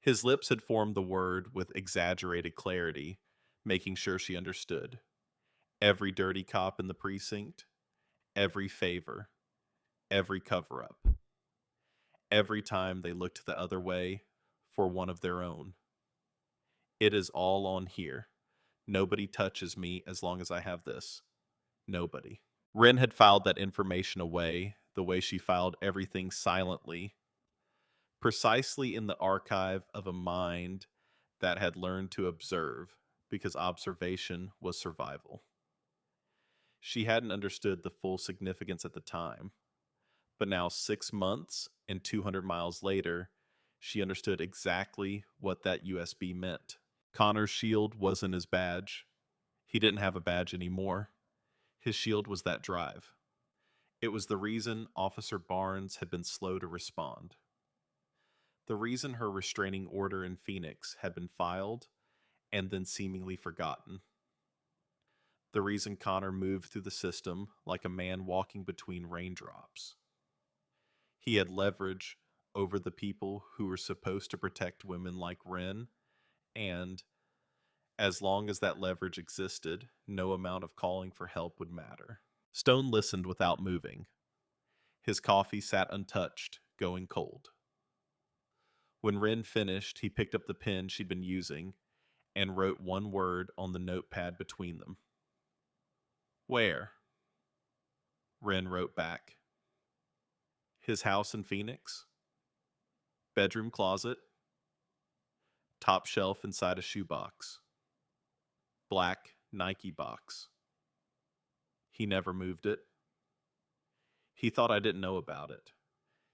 His lips had formed the word with exaggerated clarity, making sure she understood. Every dirty cop in the precinct, every favor, every cover-up. Every time they looked the other way for one of their own. It is all on here. Nobody touches me as long as I have this. Nobody. Ren had filed that information away the way she filed everything silently, precisely in the archive of a mind that had learned to observe because observation was survival. She hadn't understood the full significance at the time, but now 6 months and 200 miles later, She understood exactly what that USB meant. Connor's shield wasn't his badge. He didn't have a badge anymore. His shield was that drive. It was the reason Officer Barnes had been slow to respond. The reason her restraining order in Phoenix had been filed and then seemingly forgotten. The reason Connor moved through the system like a man walking between raindrops. He had leverage over the people who were supposed to protect women like Wren, and as long as that leverage existed, no amount of calling for help would matter. Stone listened without moving. His coffee sat untouched, going cold. When Wren finished, he picked up the pen she'd been using and wrote one word on the notepad between them. Where? Wren wrote back. His house in Phoenix? Bedroom closet? Top shelf inside a shoebox. Black Nike box. He never moved it. He thought I didn't know about it.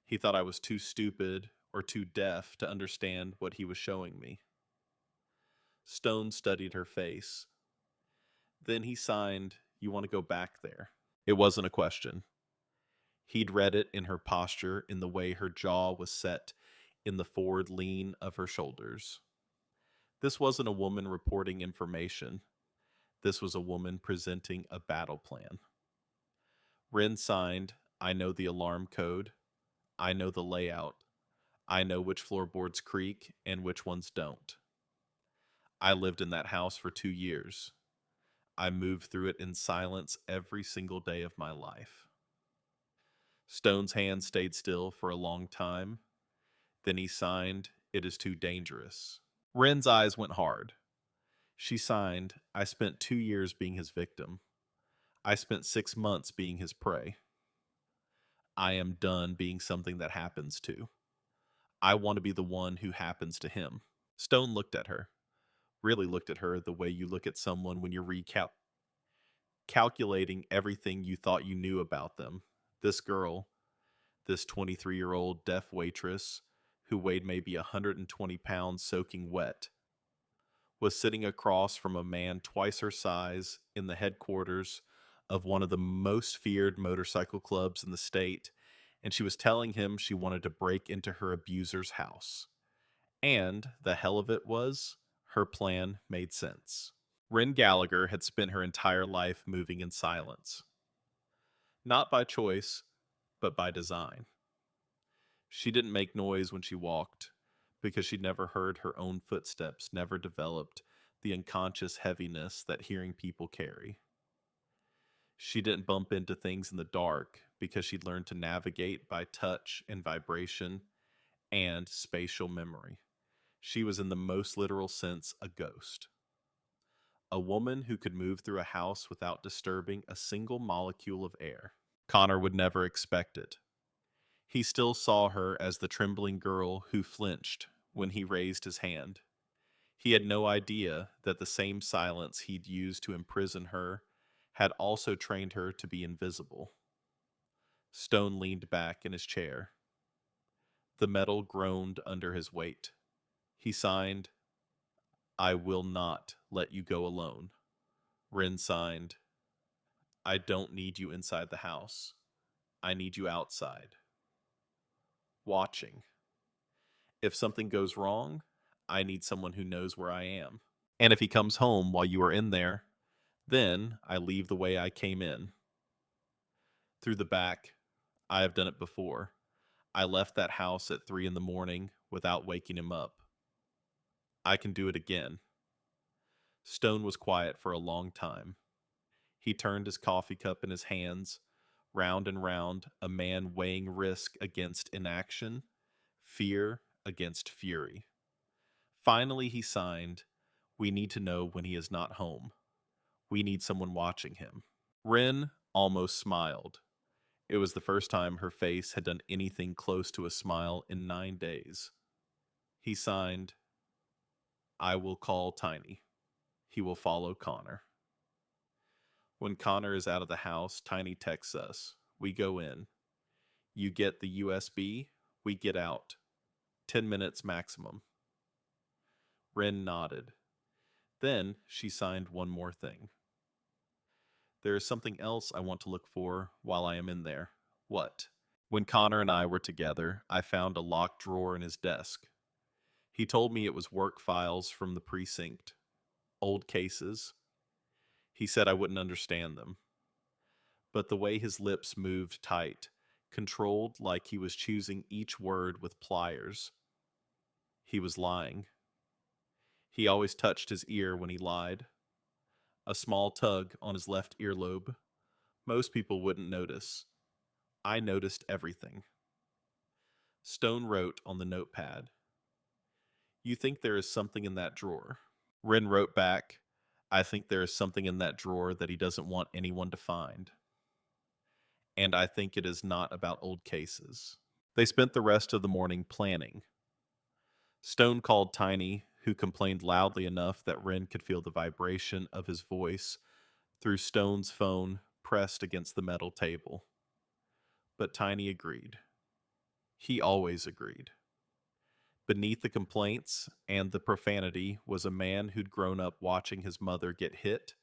He thought I was too stupid or too deaf to understand what he was showing me. Stone studied her face. Then he signed, "You want to go back there?" It wasn't a question. He'd read it in her posture, in the way her jaw was set, in the forward lean of her shoulders. This wasn't a woman reporting information. This was a woman presenting a battle plan. Wren signed, "I know the alarm code. I know the layout. I know which floorboards creak and which ones don't. I lived in that house for 2 years. I moved through it in silence every single day of my life." Stone's hand stayed still for a long time. Then he signed, "It is too dangerous." Wren's eyes went hard. She signed, "I spent 2 years being his victim. I spent 6 months being his prey. I am done being something that happens to. I want to be the one who happens to him." Stone looked at her, really looked at her the way you look at someone when you're calculating everything you thought you knew about them. This girl, this 23-year-old deaf waitress who weighed maybe 120 pounds soaking wet, was sitting across from a man twice her size in the headquarters of one of the most feared motorcycle clubs in the state, and she was telling him she wanted to break into her abuser's house. And the hell of it was, her plan made sense. Wren Gallagher had spent her entire life moving in silence. Not by choice, but by design. She didn't make noise when she walked, because she'd never heard her own footsteps, never developed the unconscious heaviness that hearing people carry. She didn't bump into things in the dark, because she'd learned to navigate by touch and vibration and spatial memory. She was, in the most literal sense, a ghost. A woman who could move through a house without disturbing a single molecule of air. Connor would never expect it. He still saw her as the trembling girl who flinched when he raised his hand. He had no idea that the same silence he'd used to imprison her had also trained her to be invisible. Stone leaned back in his chair. The metal groaned under his weight. He signed, "I will not let you go alone." Wren signed, "I don't need you inside the house. I need you outside. Watching. If something goes wrong, I need someone who knows where I am. And if he comes home while you are in there, then I leave the way I came in. Through the back. I have done it before. I left that house at 3 in the morning without waking him up. I can do it again." Stone was quiet for a long time. He turned his coffee cup in his hands, round and round, a man weighing risk against inaction, fear against fury. Finally, he signed, "We need to know when he is not home. We need someone watching him." Wren almost smiled. It was the first time her face had done anything close to a smile in 9 days. He signed, "I will call Tiny. He will follow Connor. When Connor is out of the house, Tiny texts us. We go in. You get the USB, we get out. 10 minutes maximum. Wren nodded. Then she signed one more thing. There is something else I want to look for while I am in there. What? When Connor and I were together, I found a locked drawer in his desk. He told me it was work files from the precinct, old cases. He said I wouldn't understand them. But the way his lips moved tight, controlled like he was choosing each word with pliers, he was lying. He always touched his ear when he lied. A small tug on his left earlobe. Most people wouldn't notice. I noticed everything. Stone wrote on the notepad, "You think there is something in that drawer?" Wren wrote back, "I think there is something in that drawer that he doesn't want anyone to find. And I think it is not about old cases." They spent the rest of the morning planning. Stone called Tiny, who complained loudly enough that Wren could feel the vibration of his voice through Stone's phone pressed against the metal table. But Tiny agreed. He always agreed. Beneath the complaints and the profanity was a man who'd grown up watching his mother get hit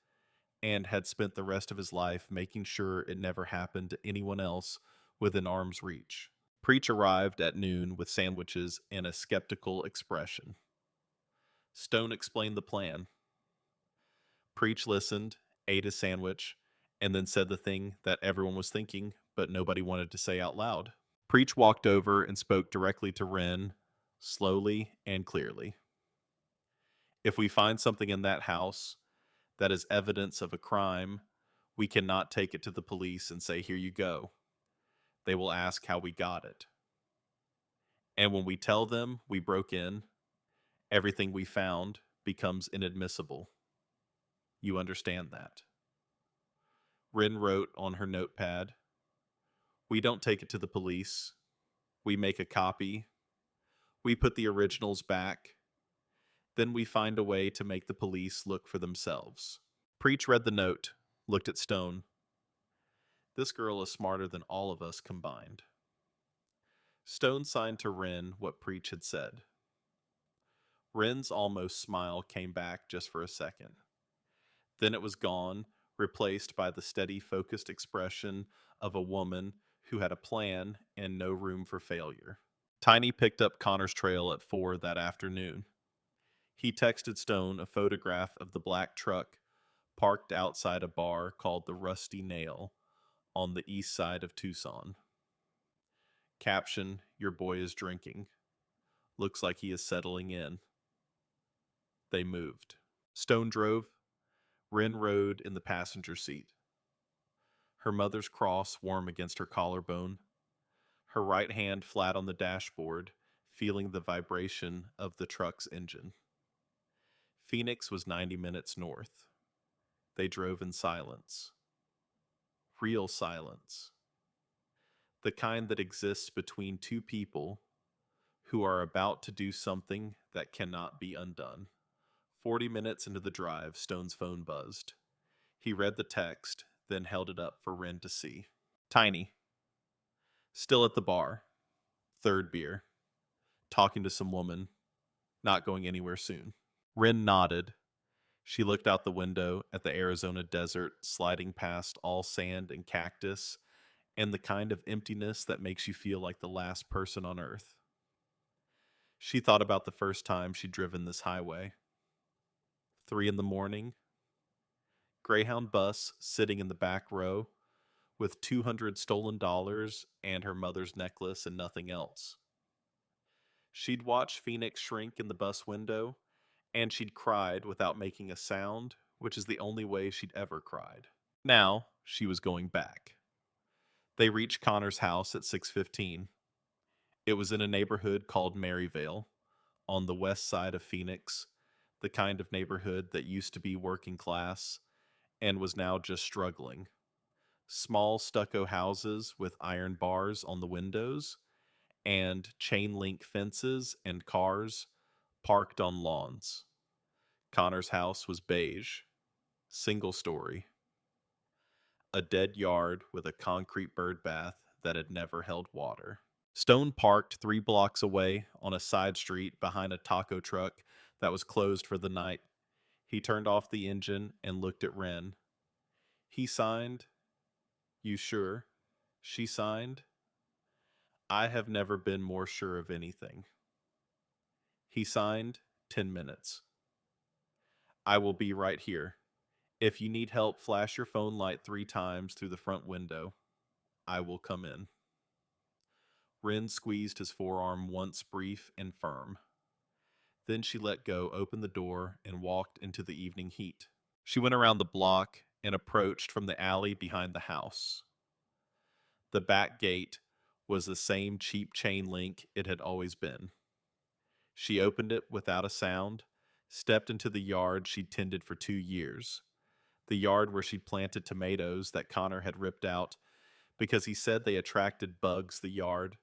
and had spent the rest of his life making sure it never happened to anyone else within arm's reach. Preach arrived at noon with sandwiches and a skeptical expression. Stone explained the plan. Preach listened, ate his sandwich, and then said the thing that everyone was thinking, but nobody wanted to say out loud. Preach walked over and spoke directly to Wren, slowly and clearly. "If we find something in that house that is evidence of a crime, we cannot take it to the police and say, 'Here you go.' They will ask how we got it. And when we tell them we broke in, everything we found becomes inadmissible. You understand that?" Wren wrote on her notepad, "We don't take it to the police. We make a copy. We put the originals back. Then we find a way to make the police look for themselves." Preach read the note, looked at Stone. "This girl is smarter than all of us combined." Stone signed to Wren what Preach had said. Wren's almost smile came back just for a second. Then it was gone, replaced by the steady, focused expression of a woman who had a plan and no room for failure. Tiny picked up Connor's trail at 4 that afternoon. He texted Stone a photograph of the black truck parked outside a bar called the Rusty Nail on the east side of Tucson. Caption, "Your boy is drinking. Looks like he is settling in." They moved. Stone drove. Wren rode in the passenger seat. Her mother's cross warm against her collarbone. Her right hand flat on the dashboard, feeling the vibration of the truck's engine. Phoenix was 90 minutes north. They drove in silence. Real silence. The kind that exists between two people who are about to do something that cannot be undone. 40 minutes into the drive, Stone's phone buzzed. He read the text, then held it up for Wren to see. Tiny. Still at the bar. Third beer. Talking to some woman. Not going anywhere soon. Wren nodded. She looked out the window at the Arizona desert, sliding past all sand and cactus, and the kind of emptiness that makes you feel like the last person on earth. She thought about the first time she'd driven this highway. 3 a.m. Greyhound bus sitting in the back row with 200 stolen dollars and her mother's necklace and nothing else. She'd watched Phoenix shrink in the bus window, and she'd cried without making a sound, which is the only way she'd ever cried. Now, she was going back. They reached Connor's house at 6:15. It was in a neighborhood called Maryvale, on the west side of Phoenix, the kind of neighborhood that used to be working class and was now just struggling. Small stucco houses with iron bars on the windows and chain link fences and cars parked on lawns. Connor's house was beige, single story. A dead yard with a concrete bird bath that had never held water. Stone parked 3 blocks away on a side street behind a taco truck that was closed for the night. He turned off the engine and looked at Wren. He signed. You sure? She signed. I have never been more sure of anything. He signed. 10 minutes. I will be right here. If you need help, flash your phone light 3 times through the front window. I will come in. Wren squeezed his forearm once, brief and firm. Then she let go, opened the door, and walked into the evening heat. She went around the block and approached from the alley behind the house. The back gate was the same cheap chain link it had always been. She opened it without a sound, stepped into the yard she'd tended for 2 years, the yard where she'd planted tomatoes that Connor had ripped out because he said they attracted bugs, the yard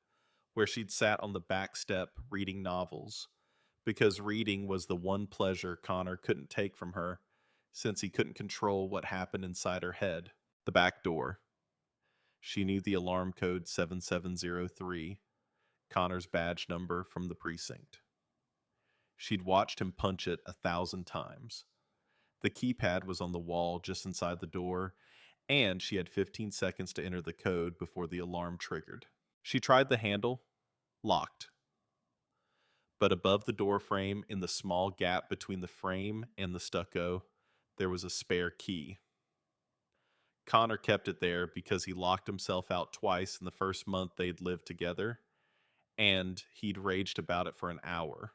where she'd sat on the back step reading novels, because reading was the one pleasure Connor couldn't take from her since he couldn't control what happened inside her head. The back door. She knew the alarm code 7703, Connor's badge number from the precinct. She'd watched him punch it 1,000 times. The keypad was on the wall just inside the door, and she had 15 seconds to enter the code before the alarm triggered. She tried the handle, locked. But above the door frame, in the small gap between the frame and the stucco, there was a spare key. Connor kept it there because he locked himself out twice in the first month they'd lived together, and he'd raged about it for an hour.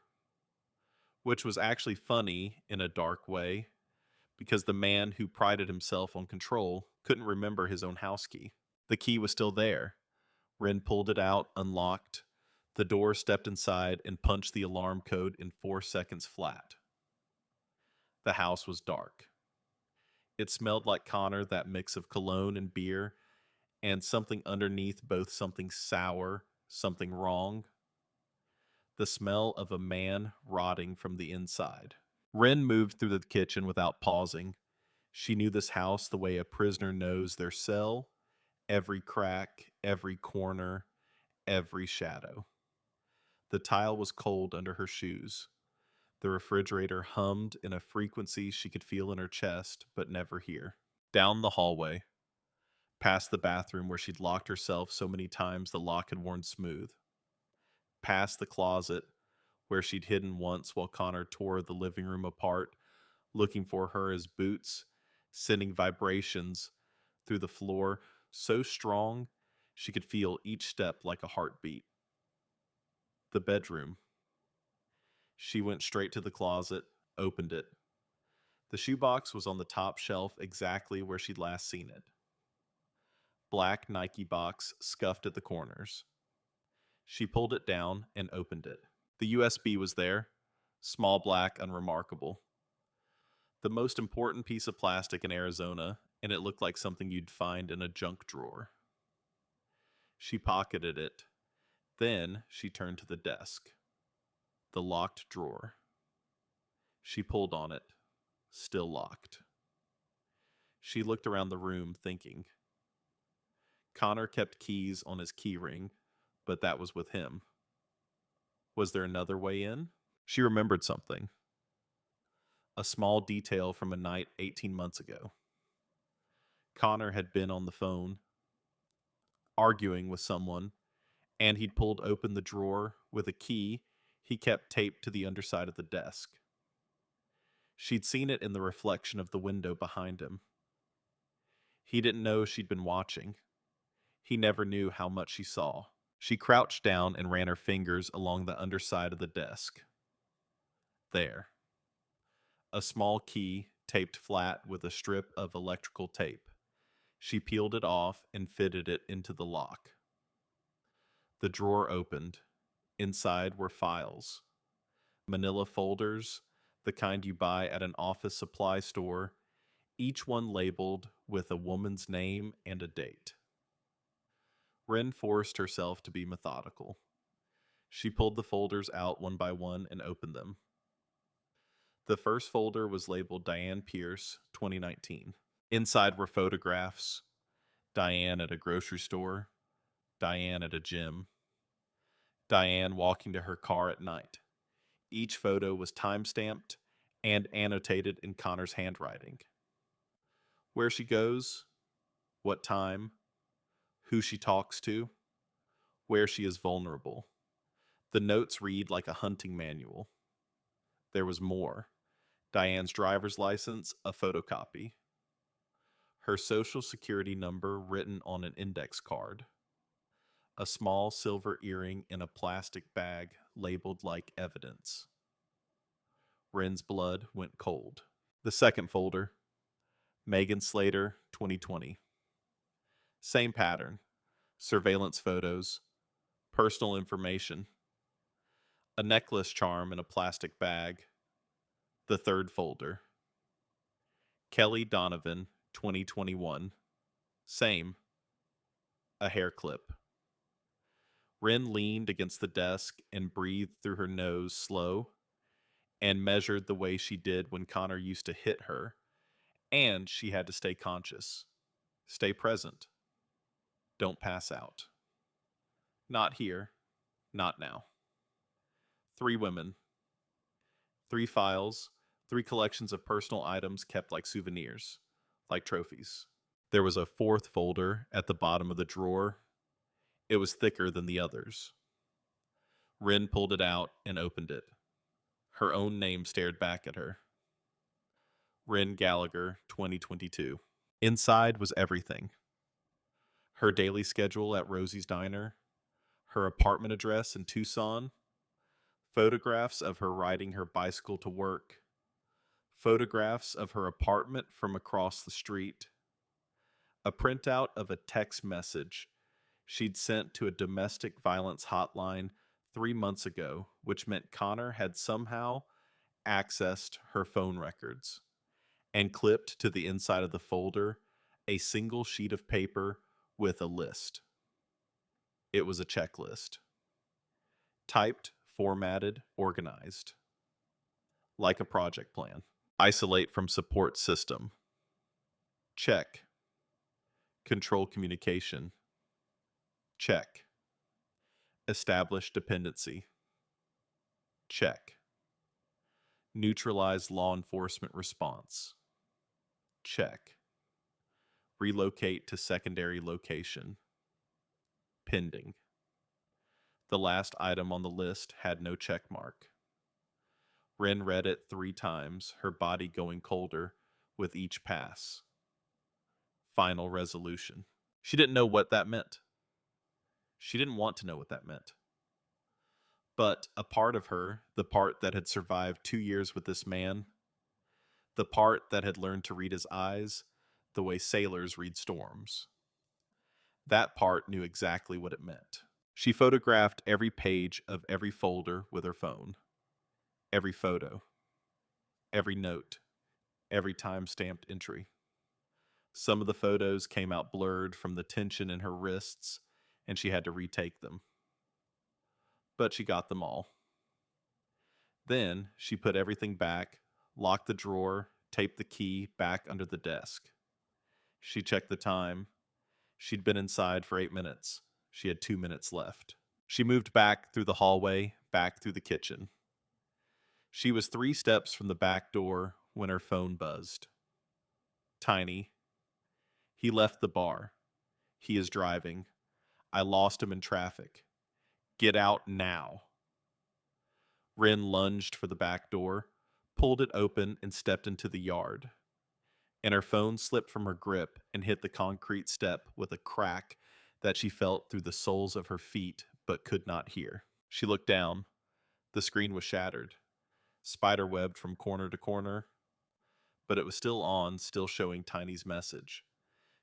Which was actually funny in a dark way, because the man who prided himself on control couldn't remember his own house key. The key was still there. Wren pulled it out, unlocked the door, stepped inside, and punched the alarm code in 4 seconds flat. The house was dark. It smelled like Connor, that mix of cologne and beer, and something underneath both, something sour, something wrong. The smell of a man rotting from the inside. Wren moved through the kitchen without pausing. She knew this house the way a prisoner knows their cell, every crack, every corner, every shadow. The tile was cold under her shoes. The refrigerator hummed in a frequency she could feel in her chest, but never hear. Down the hallway, past the bathroom where she'd locked herself so many times the lock had worn smooth. Past the closet where she'd hidden once while Connor tore the living room apart, looking for her as boots, sending vibrations through the floor so strong she could feel each step like a heartbeat. The bedroom. She went straight to the closet, opened it. The shoebox was on the top shelf exactly where she'd last seen it. Black Nike box scuffed at the corners. She pulled it down and opened it. The USB was there, small, black, unremarkable. The most important piece of plastic in Arizona, and it looked like something you'd find in a junk drawer. She pocketed it. Then she turned to the desk. The locked drawer. She pulled on it. Still locked. She looked around the room, thinking. Connor kept keys on his key ring, but that was with him. Was there another way in? She remembered something. A small detail from a night 18 months ago. Connor had been on the phone, arguing with someone, and he'd pulled open the drawer with a key he kept taped to the underside of the desk. She'd seen it in the reflection of the window behind him. He didn't know she'd been watching. He never knew how much she saw. She crouched down and ran her fingers along the underside of the desk. There. A small key taped flat with a strip of electrical tape. She peeled it off and fitted it into the lock. The drawer opened. Inside were files. Manila folders, the kind you buy at an office supply store, each one labeled with a woman's name and a date. Wren forced herself to be methodical. She pulled the folders out one by one and opened them. The first folder was labeled Diane Pierce, 2019. Inside were photographs. Diane at a grocery store. Diane at a gym. Diane walking to her car at night. Each photo was time-stamped and annotated in Connor's handwriting. Where she goes, what time, who she talks to, where she is vulnerable. The notes read like a hunting manual. There was more. Diane's driver's license, a photocopy. Her social security number written on an index card. A small silver earring in a plastic bag labeled like evidence. Wren's blood went cold. The second folder, Megan Slater, 2020. Same pattern. Surveillance photos, personal information. A necklace charm in a plastic bag. The third folder. Kelly Donovan, 2021. Same. A hair clip. Wren leaned against the desk and breathed through her nose slow and measured the way she did when Connor used to hit her, and she had to stay conscious. Stay present. Don't pass out. Not here. Not now. 3 women. 3 files. 3 collections of personal items kept like souvenirs, like trophies. There was a 4th folder at the bottom of the drawer. It was thicker than the others. Wren pulled it out and opened it. Her own name stared back at her. Wren Gallagher, 2022. Inside was everything. Her daily schedule at Rosie's Diner, her apartment address in Tucson, photographs of her riding her bicycle to work, photographs of her apartment from across the street, a printout of a text message she'd sent to a domestic violence hotline 3 months ago, which meant Connor had somehow accessed her phone records, and clipped to the inside of the folder a single sheet of paper with a list. It was a checklist. Typed, formatted, organized. Like a project plan. Isolate from support system. Check. Control communication. Check. Establish dependency. Check. Neutralize law enforcement response. Check. Relocate to secondary location. Pending. The last item on the list had no check mark. Wren read it 3 times, her body going colder with each pass. Final resolution. She didn't know what that meant. She didn't want to know what that meant. But a part of her, the part that had survived 2 years with this man, the part that had learned to read his eyes the way sailors read storms, that part knew exactly what it meant. She photographed every page of every folder with her phone, every photo, every note, every time-stamped entry. Some of the photos came out blurred from the tension in her wrists, and she had to retake them. But she got them all. Then she put everything back, locked the drawer, taped the key back under the desk. She checked the time. She'd been inside for 8 minutes. She had 2 minutes left. She moved back through the hallway, back through the kitchen. She was 3 steps from the back door when her phone buzzed. Tiny. He left the bar. He is driving. I lost him in traffic. Get out now. Wren lunged for the back door, pulled it open, and stepped into the yard. And her phone slipped from her grip and hit the concrete step with a crack that she felt through the soles of her feet but could not hear. She looked down. The screen was shattered, spiderwebbed from corner to corner, but it was still on, still showing Tiny's message.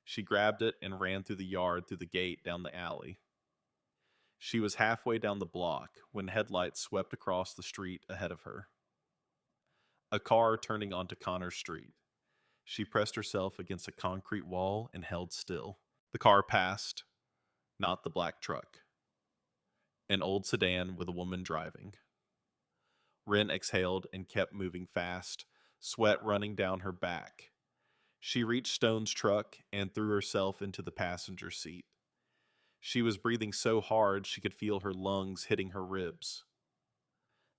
She grabbed it and ran through the yard, through the gate, down the alley. She was halfway down the block when headlights swept across the street ahead of her. A car turning onto Connors Street. She pressed herself against a concrete wall and held still. The car passed, not the black truck. An old sedan with a woman driving. Wren exhaled and kept moving fast, sweat running down her back. She reached Stone's truck and threw herself into the passenger seat. She was breathing so hard she could feel her lungs hitting her ribs.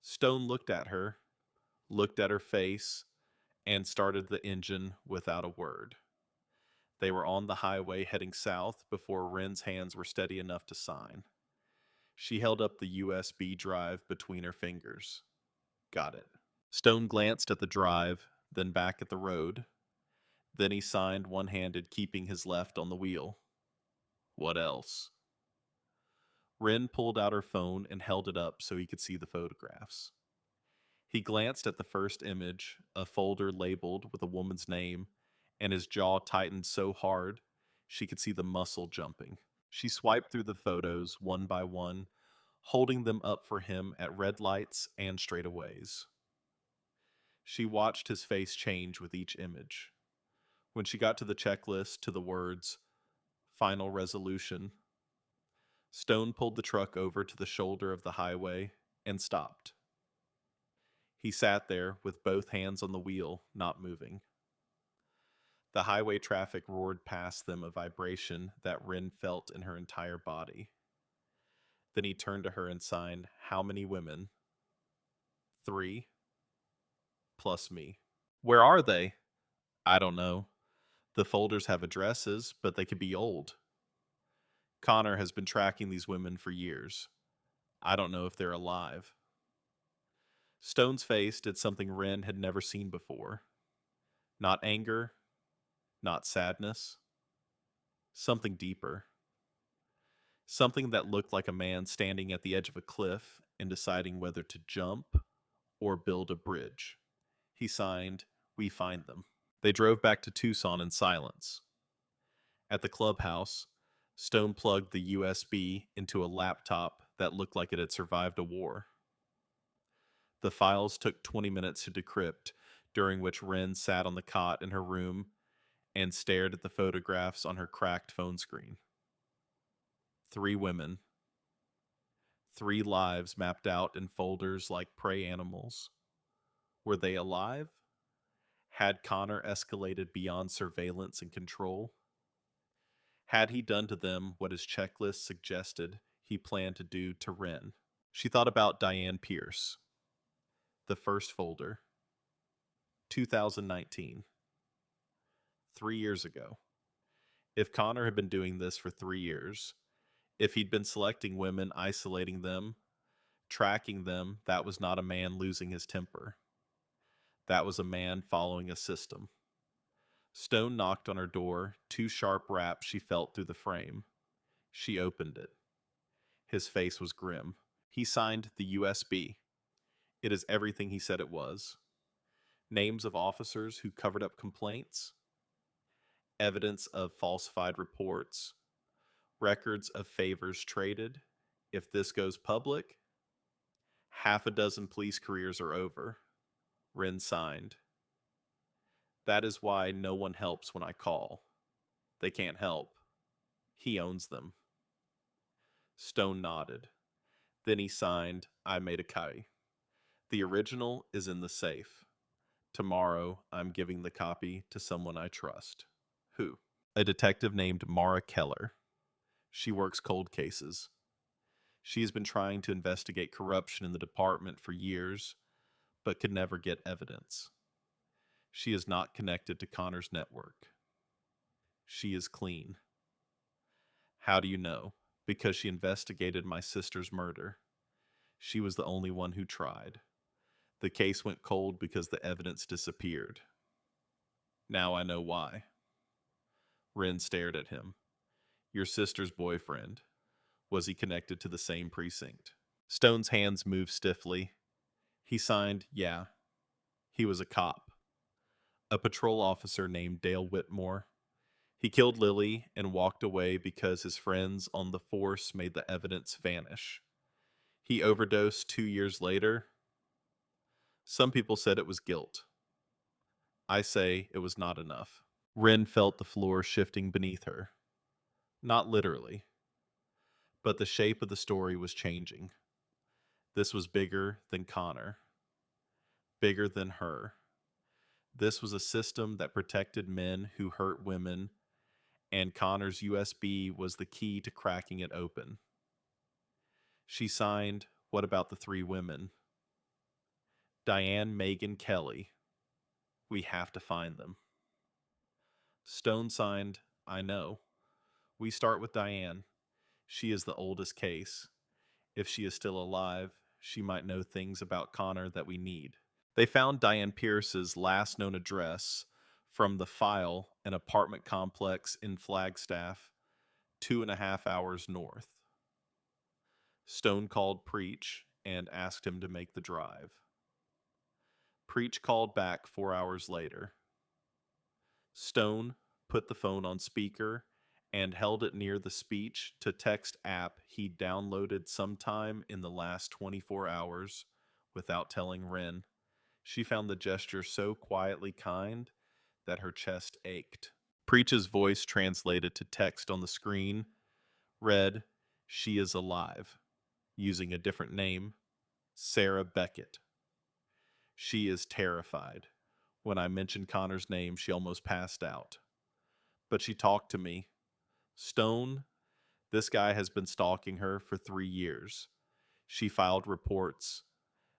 Stone looked at her face, and started the engine without a word. They were on the highway heading south before Wren's hands were steady enough to sign. She held up the USB drive between her fingers. Got it. Stone glanced at the drive, then back at the road. Then he signed one handed, keeping his left on the wheel. What else? Wren pulled out her phone and held it up so he could see the photographs. He glanced at the first image, a folder labeled with a woman's name, and his jaw tightened so hard she could see the muscle jumping. She swiped through the photos one by one, holding them up for him at red lights and straightaways. She watched his face change with each image. When she got to the checklist to the words, Final Resolution, Stone pulled the truck over to the shoulder of the highway and stopped. He sat there with both hands on the wheel, not moving. The highway traffic roared past them, a vibration that Wren felt in her entire body. Then he turned to her and signed, How many women? 3, plus me. Where are they? I don't know. The folders have addresses, but they could be old. Connor has been tracking these women for years. I don't know if they're alive. Stone's face did something Wren had never seen before. Not anger, not sadness. Something deeper. Something that looked like a man standing at the edge of a cliff and deciding whether to jump or build a bridge. He signed, We find them. They drove back to Tucson in silence. At the clubhouse, Stone plugged the USB into a laptop that looked like it had survived a war. The files took 20 minutes to decrypt, during which Wren sat on the cot in her room and stared at the photographs on her cracked phone screen. 3 women. 3 lives mapped out in folders like prey animals. Were they alive? Had Connor escalated beyond surveillance and control? Had he done to them what his checklist suggested he planned to do to Wren? She thought about Diane Pierce. The first folder. 2019. 3 years ago. If Connor had been doing this for 3 years, if he'd been selecting women, isolating them, tracking them, that was not a man losing his temper. That was a man following a system. Stone knocked on her door, 2 sharp raps she felt through the frame. She opened it. His face was grim. He signed the USB. It is everything he said it was. Names of officers who covered up complaints, evidence of falsified reports, records of favors traded. If this goes public, half a dozen police careers are over. Wren signed. That is why no one helps when I call. They can't help. He owns them. Stone nodded. Then he signed, I made a copy. The original is in the safe. Tomorrow, I'm giving the copy to someone I trust. Who? A detective named Mara Keller. She works cold cases. She has been trying to investigate corruption in the department for years, but could never get evidence. She is not connected to Connor's network. She is clean. How do you know? Because she investigated my sister's murder. She was the only one who tried. The case went cold because the evidence disappeared. Now I know why. Wren stared at him. Your sister's boyfriend. Was he connected to the same precinct? Stone's hands moved stiffly. He signed, yeah. He was a cop. A patrol officer named Dale Whitmore. He killed Lily and walked away because his friends on the force made the evidence vanish. He overdosed 2 years later. Some people said it was guilt. I say it was not enough. Wren felt the floor shifting beneath her. Not literally. But the shape of the story was changing. This was bigger than Connor. Bigger than her. This was a system that protected men who hurt women and Connor's USB was the key to cracking it open. She signed, "What about the three women?" Diane, Megan, Kelly. We have to find them. Stone signed, "I know. We start with Diane. She is the oldest case. If she is still alive, she might know things about Connor that we need." They found Diane Pierce's last known address from the file, an apartment complex in Flagstaff, 2.5 hours north. Stone called Preach and asked him to make the drive. Preach called back 4 hours later. Stone put the phone on speaker and held it near the speech to text app he downloaded sometime in the last 24 hours without telling Wren. She found the gesture so quietly kind that her chest ached. Preach's voice translated to text on the screen read, "She is alive," using a different name, Sarah Beckett. "She is terrified. When I mentioned Connor's name, she almost passed out. But she talked to me. Stone, this guy has been stalking her for 3 years. She filed reports.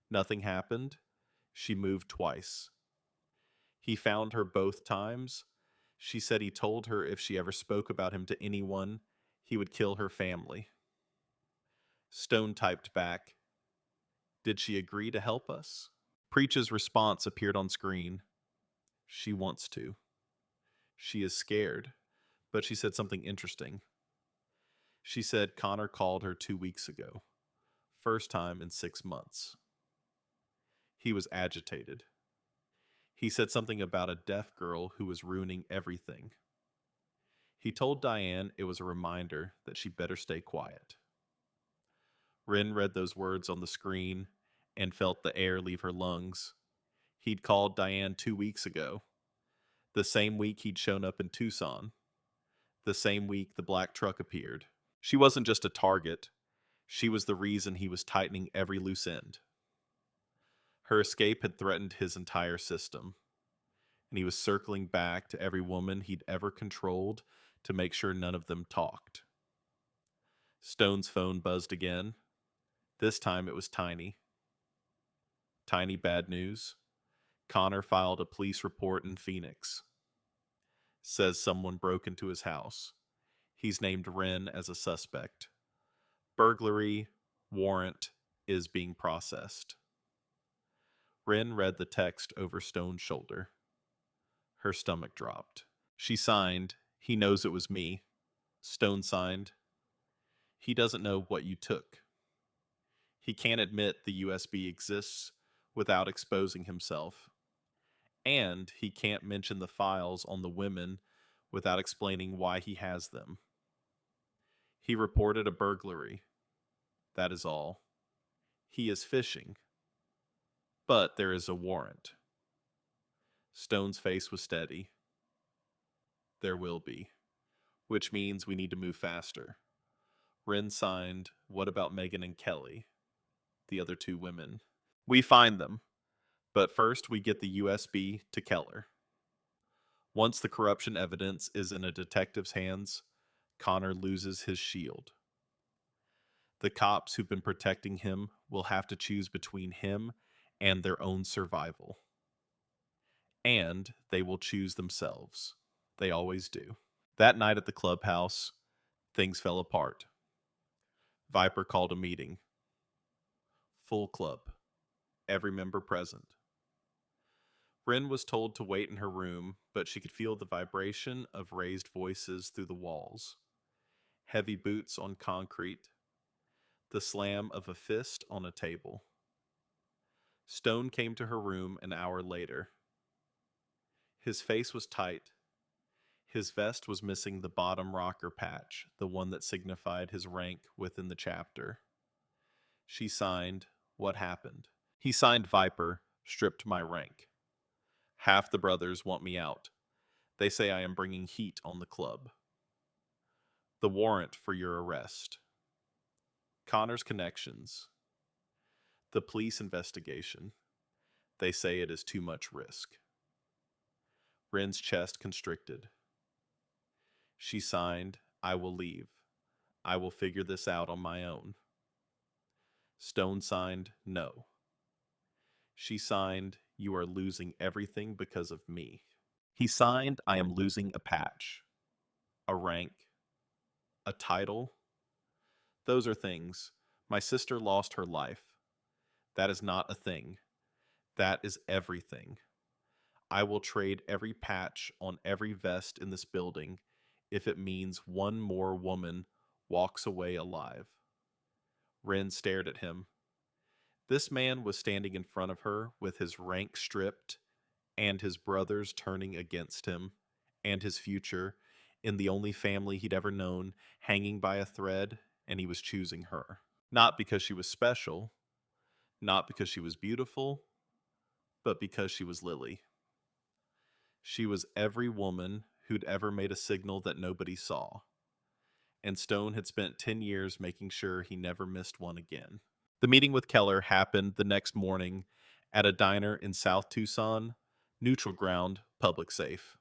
Nothing happened. She moved twice. He found her both times. She said he told her if she ever spoke about him to anyone, he would kill her family." Stone typed back, "Did she agree to help us?" Preach's response appeared on screen. "She wants to. She is scared, but she said something interesting. She said Connor called her 2 weeks ago. First time in 6 months. He was agitated. He said something about a deaf girl who was ruining everything. He told Diane it was a reminder that she better stay quiet." Wren read those words on the screen and felt the air leave her lungs. He'd called Diane 2 weeks ago, the same week he'd shown up in Tucson, the same week the black truck appeared. She wasn't just a target, she was the reason he was tightening every loose end. Her escape had threatened his entire system, and he was circling back to every woman he'd ever controlled to make sure none of them talked. Stone's phone buzzed again. This time it was Tiny. "Tiny, bad news. Connor filed a police report in Phoenix. Says someone broke into his house. He's named Wren as a suspect. Burglary warrant is being processed." Wren read the text over Stone's shoulder. Her stomach dropped. She signed, "He knows it was me." Stone signed, "He doesn't know what you took. He can't admit the USB exists without exposing himself. And he can't mention the files on the women without explaining why he has them. He reported a burglary. That is all. He is fishing. But there is a warrant." Stone's face was steady. "There will be. Which means we need to move faster." Wren signed, "What about Megan and Kelly? The other two women?" "We find them. But first we get the USB to Keller. Once the corruption evidence is in a detective's hands, Connor loses his shield. The cops who've been protecting him will have to choose between him and their own survival. And they will choose themselves. They always do." That night at the clubhouse, things fell apart. Viper called a meeting. Full club. Every member present. Wren was told to wait in her room, but she could feel the vibration of raised voices through the walls. Heavy boots on concrete. The slam of a fist on a table. Stone came to her room an hour later. His face was tight. His vest was missing the bottom rocker patch, the one that signified his rank within the chapter. She signed, "What happened?" He signed Viper, "Stripped my rank. Half the brothers want me out. They say I am bringing heat on the club. The warrant for your arrest. Connor's connections. The police investigation. They say it is too much risk." Wren's chest constricted. She signed, I will leave. I will figure this out on my own. Stone signed, no. She signed, you are losing everything because of me. He signed, I am losing a patch, a rank, a title. Those are things. My sister lost her life. That is not a thing. That is everything. I will trade every patch on every vest in this building if it means one more woman walks away alive. Wren stared at him. This man was standing in front of her with his rank stripped and his brothers turning against him and his future in the only family he'd ever known hanging by a thread, and he was choosing her. Not because she was special, not because she was beautiful, but because she was Lily. She was every woman who'd ever made a signal that nobody saw, and Stone had spent 10 years making sure he never missed one again. The meeting with Keller happened the next morning at a diner in South Tucson, neutral ground, public safe.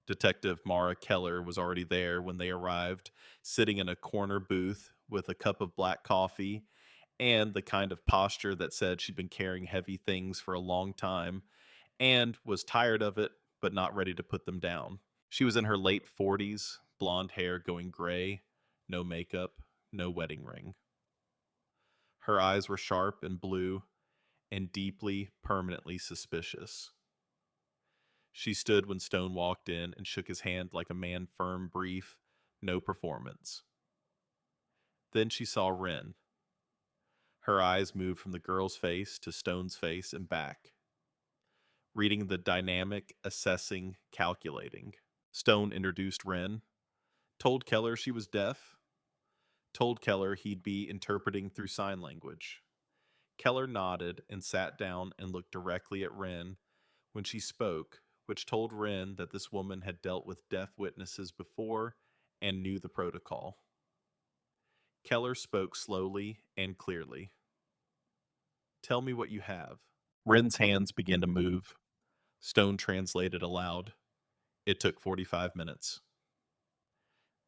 Detective Mara Keller was already there when they arrived, sitting in a corner booth with a cup of black coffee and the kind of posture that said she'd been carrying heavy things for a long time and was tired of it, but not ready to put them down. She was in her late 40s, blonde hair going gray, no makeup, no wedding ring. Her eyes were sharp and blue and deeply, permanently suspicious. She stood when Stone walked in and shook his hand like a man firm, brief, no performance. Then she saw Wren. Her eyes moved from the girl's face to Stone's face and back, reading the dynamic, assessing, calculating. Stone introduced Wren, told Keller she was deaf, told Keller he'd be interpreting through sign language. Keller nodded and sat down and looked directly at Wren when she spoke, which told Wren that this woman had dealt with deaf witnesses before and knew the protocol. Keller spoke slowly and clearly. Tell me what you have. Wren's hands began to move. Stone translated aloud. It took 45 minutes.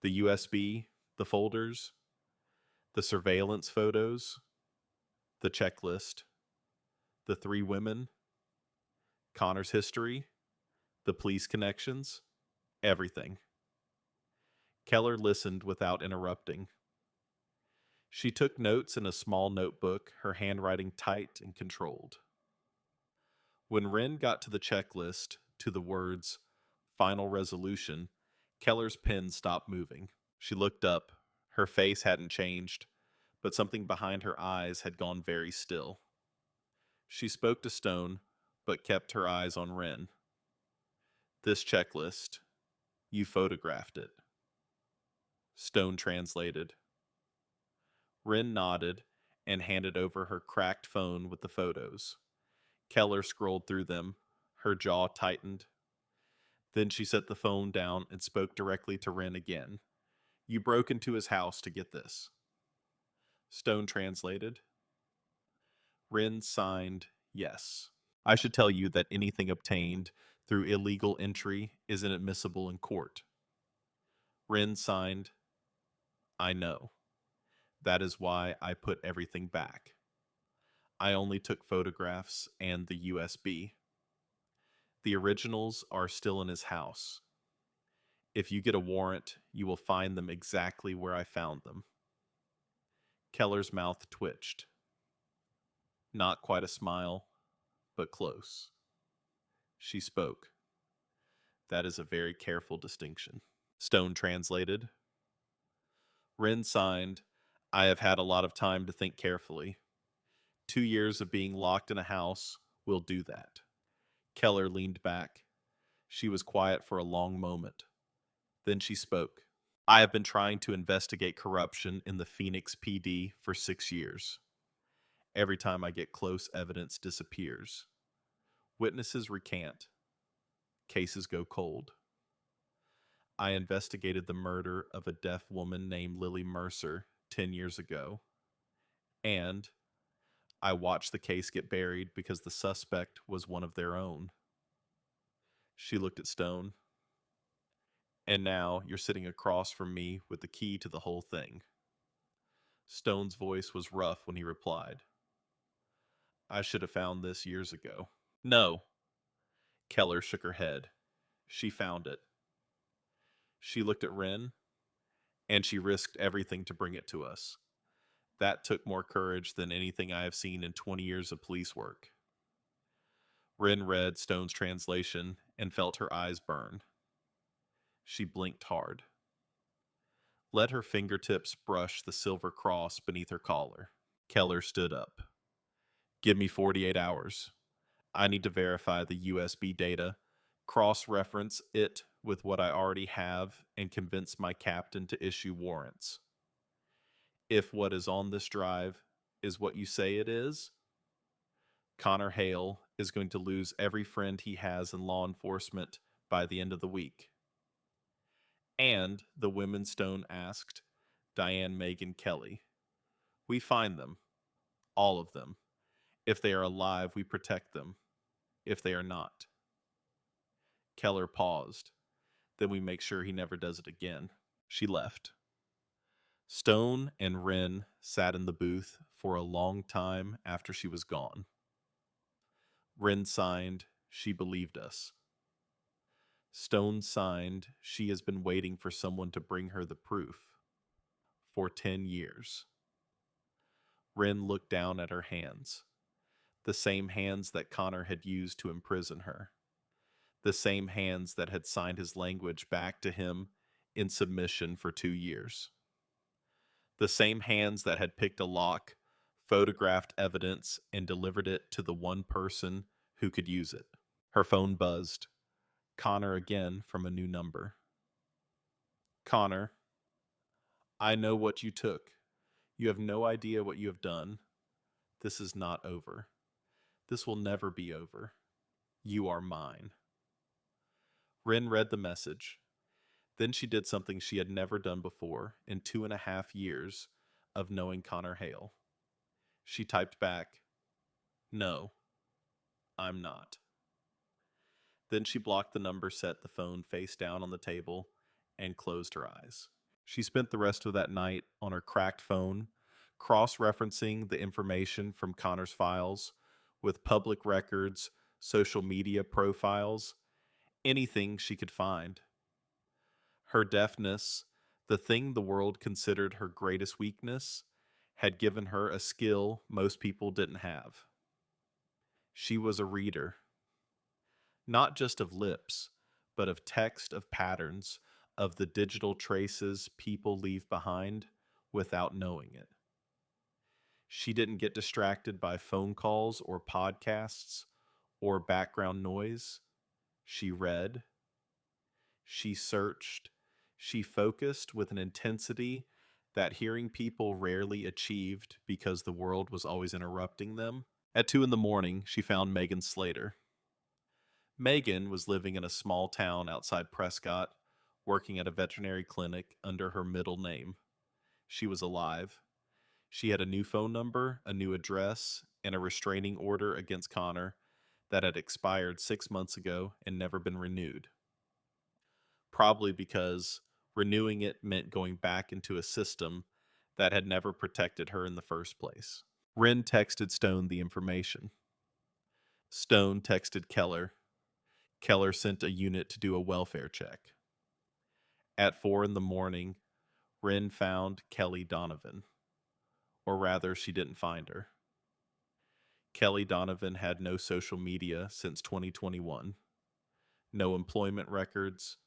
The USB, the folders, the surveillance photos, the checklist, the 3 women, Connor's history, the police connections, everything. Keller listened without interrupting. She took notes in a small notebook, her handwriting tight and controlled. When Wren got to the checklist, to the words, final resolution, Keller's pen stopped moving. She looked up. Her face hadn't changed, but something behind her eyes had gone very still. She spoke to Stone, but kept her eyes on Wren. This checklist, you photographed it. Stone translated. Wren nodded and handed over her cracked phone with the photos. Keller scrolled through them. Her jaw tightened. Then she set the phone down and spoke directly to Wren again. You broke into his house to get this. Stone translated. Wren signed, yes. I should tell you that anything obtained through illegal entry is inadmissible in court. Wren signed, I know. That is why I put everything back. I only took photographs and the USB. The originals are still in his house. If you get a warrant, you will find them exactly where I found them. Keller's mouth twitched. Not quite a smile, but close. She spoke. That is a very careful distinction. Stone translated. Wren signed, I have had a lot of time to think carefully. 2 years of being locked in a house will do that. Keller leaned back. She was quiet for a long moment. Then she spoke. I have been trying to investigate corruption in the Phoenix PD for 6 years. Every time I get close, evidence disappears. Witnesses recant. Cases go cold. I investigated the murder of a deaf woman named Lily Mercer 10 years ago. And I watched the case get buried because the suspect was one of their own. She looked at Stone. And now you're sitting across from me with the key to the whole thing. Stone's voice was rough when he replied, I should have found this years ago. No. Keller shook her head. She found it. She looked at Wren, and she risked everything to bring it to us. That took more courage than anything I have seen in 20 years of police work. Wren read Stone's translation and felt her eyes burn. She blinked hard. Let her fingertips brush the silver cross beneath her collar. Keller stood up. Give me 48 hours. I need to verify the USB data, cross-reference it with what I already have, and convince my captain to issue warrants. If what is on this drive is what you say it is, Connor Hale is going to lose every friend he has in law enforcement by the end of the week. And, the women Stone asked, Diane, Megan, Kelly. We find them. All of them. If they are alive, we protect them. If they are not. Keller paused. Then we make sure he never does it again. She left. Stone and Wren sat in the booth for a long time after she was gone. Wren signed, she believed us. Stone signed, she has been waiting for someone to bring her the proof. For 10 years. Wren looked down at her hands. The same hands that Connor had used to imprison her. The same hands that had signed his language back to him in submission for 2 years. The same hands that had picked a lock, photographed evidence, and delivered it to the one person who could use it. Her phone buzzed. Connor again from a new number. Connor, I know what you took. You have no idea what you have done. This is not over. This will never be over. You are mine. Wren read the message. Then she did something she had never done before in 2.5 years of knowing Connor Hale. She typed back, No, I'm not. Then she blocked the number, set the phone face down on the table, and closed her eyes. She spent the rest of that night on her cracked phone, cross-referencing the information from Connor's files with public records, social media profiles, anything she could find. Her deafness, the thing the world considered her greatest weakness, had given her a skill most people didn't have. She was a reader. Not just of lips, but of text, of patterns, of the digital traces people leave behind without knowing it. She didn't get distracted by phone calls or podcasts or background noise. She read. She searched. She focused with an intensity that hearing people rarely achieved because the world was always interrupting them. At 2 a.m, she found Megan Slater. Megan was living in a small town outside Prescott, working at a veterinary clinic under her middle name. She was alive. She had a new phone number, a new address, and a restraining order against Connor that had expired 6 months ago and never been renewed. Probably because renewing it meant going back into a system that had never protected her in the first place. Wren texted Stone the information. Stone texted Keller. Keller sent a unit to do a welfare check. At 4 a.m, Wren found Kelly Donovan. Or rather, she didn't find her. Kelly Donovan had no social media since 2021. No employment records.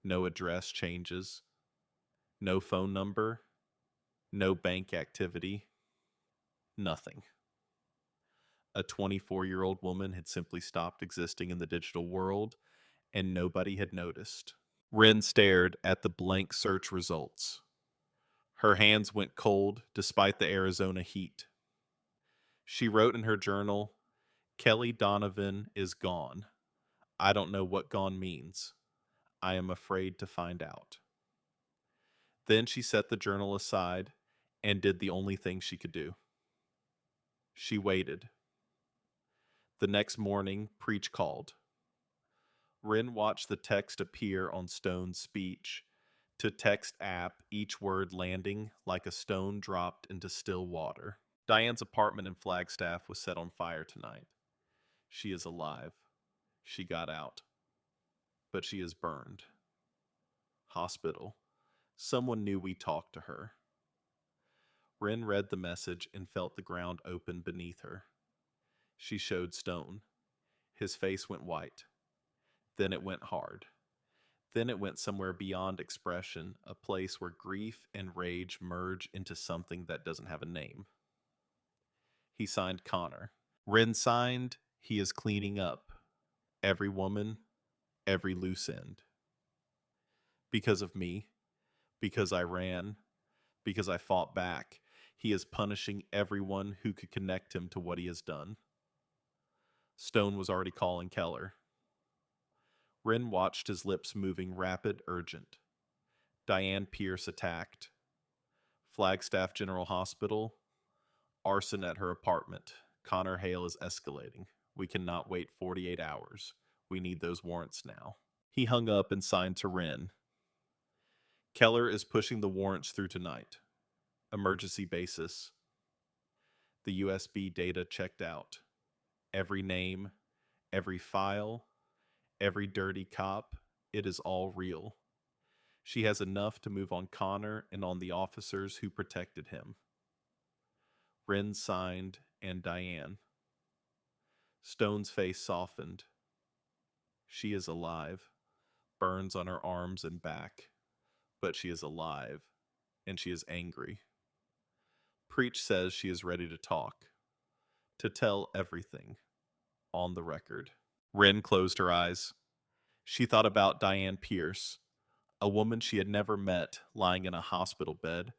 No address changes. No phone number. No bank activity. Nothing. A 24-year-old woman had simply stopped existing in the digital world, and nobody had noticed. Wren stared at the blank search results. Her hands went cold despite the Arizona heat. She wrote in her journal, Kelly Donovan is gone. I don't know what gone means. I am afraid to find out. Then she set the journal aside and did the only thing she could do. She waited. The next morning, Preach called. Wren watched the text appear on Stone's speech to text app, each word landing like a stone dropped into still water. Diane's apartment in Flagstaff was set on fire tonight. She is alive. She got out. But she is burned. Hospital. Someone knew we talked to her. Wren read the message and felt the ground open beneath her. She showed Stone. His face went white. Then it went hard. Then it went somewhere beyond expression, a place where grief and rage merge into something that doesn't have a name. He signed Connor. Wren signed, he is cleaning up. Every woman, every loose end. Because of me, because I ran, because I fought back, he is punishing everyone who could connect him to what he has done. Stone was already calling Keller. Wren watched his lips moving rapid, urgent. Diane Pierce attacked. Flagstaff General Hospital. Arson at her apartment. Connor Hale is escalating. We cannot wait 48 hours. We need those warrants now. He hung up and signed to Wren. Keller is pushing the warrants through tonight. Emergency basis. The USB data checked out. Every name, every file, every dirty cop, it is all real. She has enough to move on Connor and on the officers who protected him. Wren signed, and Diane. Stone's face softened. She is alive. Burns on her arms and back. But she is alive, and she is angry. Preach says she is ready to talk, to tell everything, on the record. Wren closed her eyes. She thought about Diane Pierce, a woman she had never met lying in a hospital bed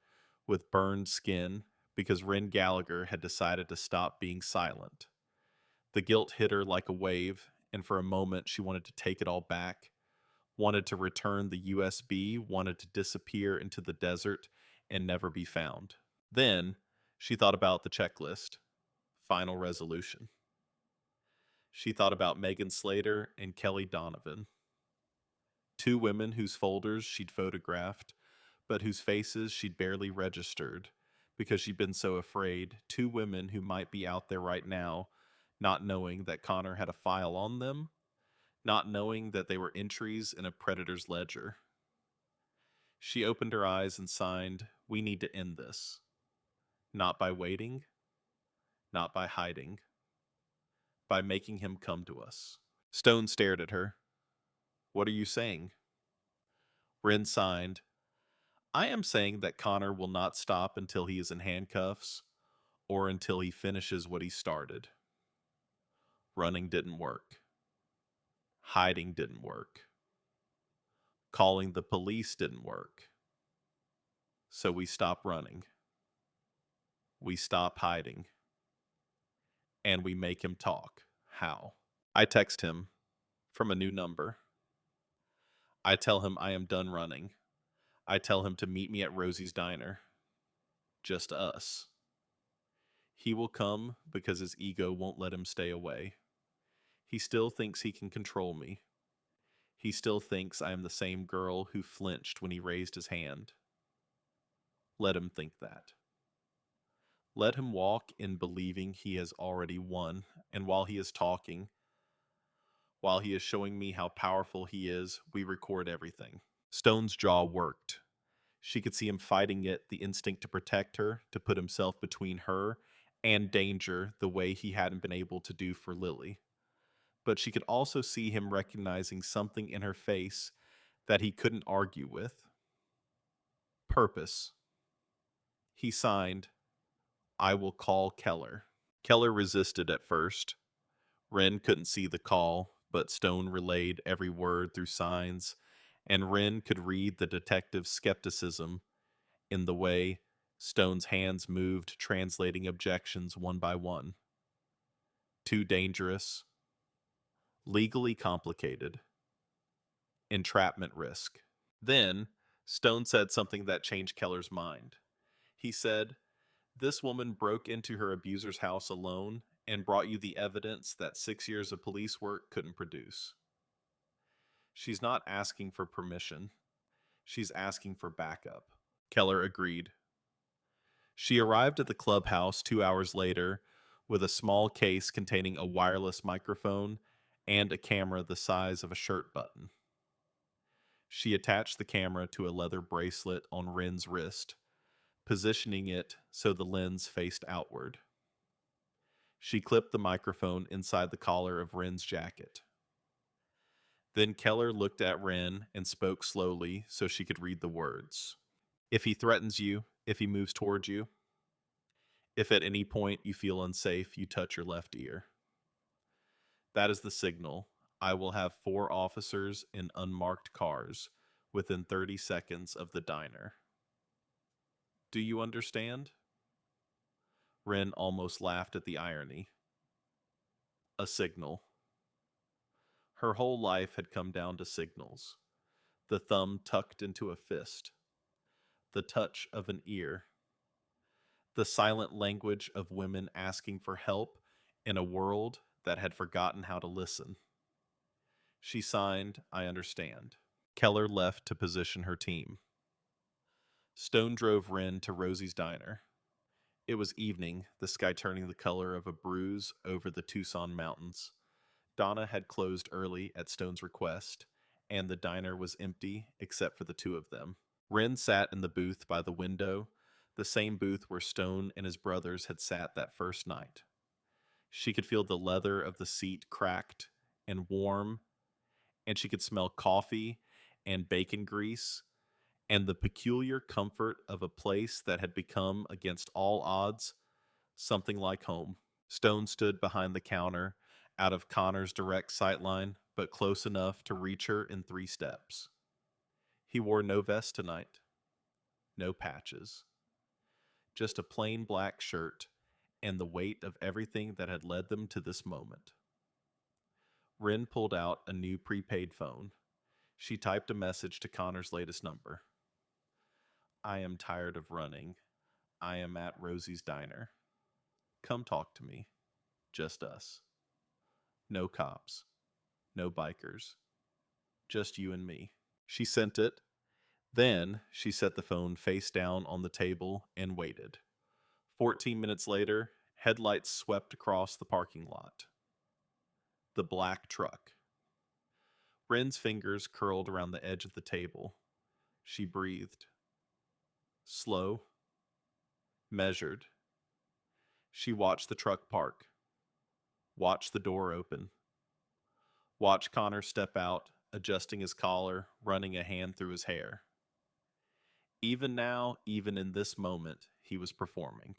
with burned skin because Wren Gallagher had decided to stop being silent. The guilt hit her like a wave, and for a moment she wanted to take it all back, wanted to return the USB, wanted to disappear into the desert and never be found. Then she thought about the checklist, final resolution. She thought about Megan Slater and Kelly Donovan, two women whose folders she'd photographed, but whose faces she'd barely registered because she'd been so afraid, two women who might be out there right now, not knowing that Connor had a file on them, not knowing that they were entries in a predator's ledger. She opened her eyes and signed, "We need to end this. Not by waiting, not by hiding, by making him come to us." Stone stared at her. "What are you saying?" Wren signed, "I am saying that Connor will not stop until he is in handcuffs or until he finishes what he started. Running didn't work. Hiding didn't work. Calling the police didn't work. So we stop running. We stop hiding. And we make him talk. How? I text him from a new number. I tell him I am done running. I tell him to meet me at Rosie's Diner. Just us. He will come because his ego won't let him stay away. He still thinks he can control me. He still thinks I am the same girl who flinched when he raised his hand. Let him think that. Let him walk in believing he has already won, and while he is talking, while he is showing me how powerful he is, we record everything." Stone's jaw worked. She could see him fighting it, the instinct to protect her, to put himself between her and danger the way he hadn't been able to do for Lily. But she could also see him recognizing something in her face that he couldn't argue with. Purpose. He signed, "I will call Keller." Keller resisted at first. Wren couldn't see the call, but Stone relayed every word through signs, and Wren could read the detective's skepticism in the way Stone's hands moved, translating objections one by one. Too dangerous. Legally complicated. Entrapment risk. Then, Stone said something that changed Keller's mind. He said, "This woman broke into her abuser's house alone and brought you the evidence that 6 years of police work couldn't produce. She's not asking for permission. She's asking for backup. Keller agreed. She arrived at the clubhouse 2 hours later with a small case containing a wireless microphone and a camera the size of a shirt button. She attached the camera to a leather bracelet on Wren's wrist, positioning it so the lens faced outward. She clipped the microphone inside the collar of Wren's jacket. Then Keller looked at Wren and spoke slowly so she could read the words. If he threatens you, if he moves towards you, if at any point you feel unsafe, you touch your left ear. That is the signal. I will have 4 officers in unmarked cars within 30 seconds of the diner. Do you understand? Wren almost laughed at the irony. A signal. Her whole life had come down to signals. The thumb tucked into a fist. The touch of an ear. The silent language of women asking for help in a world that had forgotten how to listen. She signed, I understand. Keller left to position her team. Stone drove Wren to Rosie's diner. It was evening, the sky turning the color of a bruise over the Tucson mountains. Donna had closed early at Stone's request, and the diner was empty except for the 2 of them. Wren sat in the booth by the window, the same booth where Stone and his brothers had sat that first night. She could feel the leather of the seat cracked and warm, and she could smell coffee and bacon grease and the peculiar comfort of a place that had become, against all odds, something like home. Stone stood behind the counter, out of Connor's direct sightline, but close enough to reach her in 3 steps. He wore no vest tonight, no patches, just a plain black shirt and the weight of everything that had led them to this moment. Wren pulled out a new prepaid phone. She typed a message to Connor's latest number. I am tired of running. I am at Rosie's diner. Come talk to me. Just us. No cops. No bikers. Just you and me. She sent it. Then she set the phone face down on the table and waited. 14 minutes later, headlights swept across the parking lot. The black truck. Wren's fingers curled around the edge of the table. She breathed. Slow. Measured. She watched the truck park. Watched the door open. Watched Connor step out, adjusting his collar, running a hand through his hair. Even now, even in this moment, he was performing.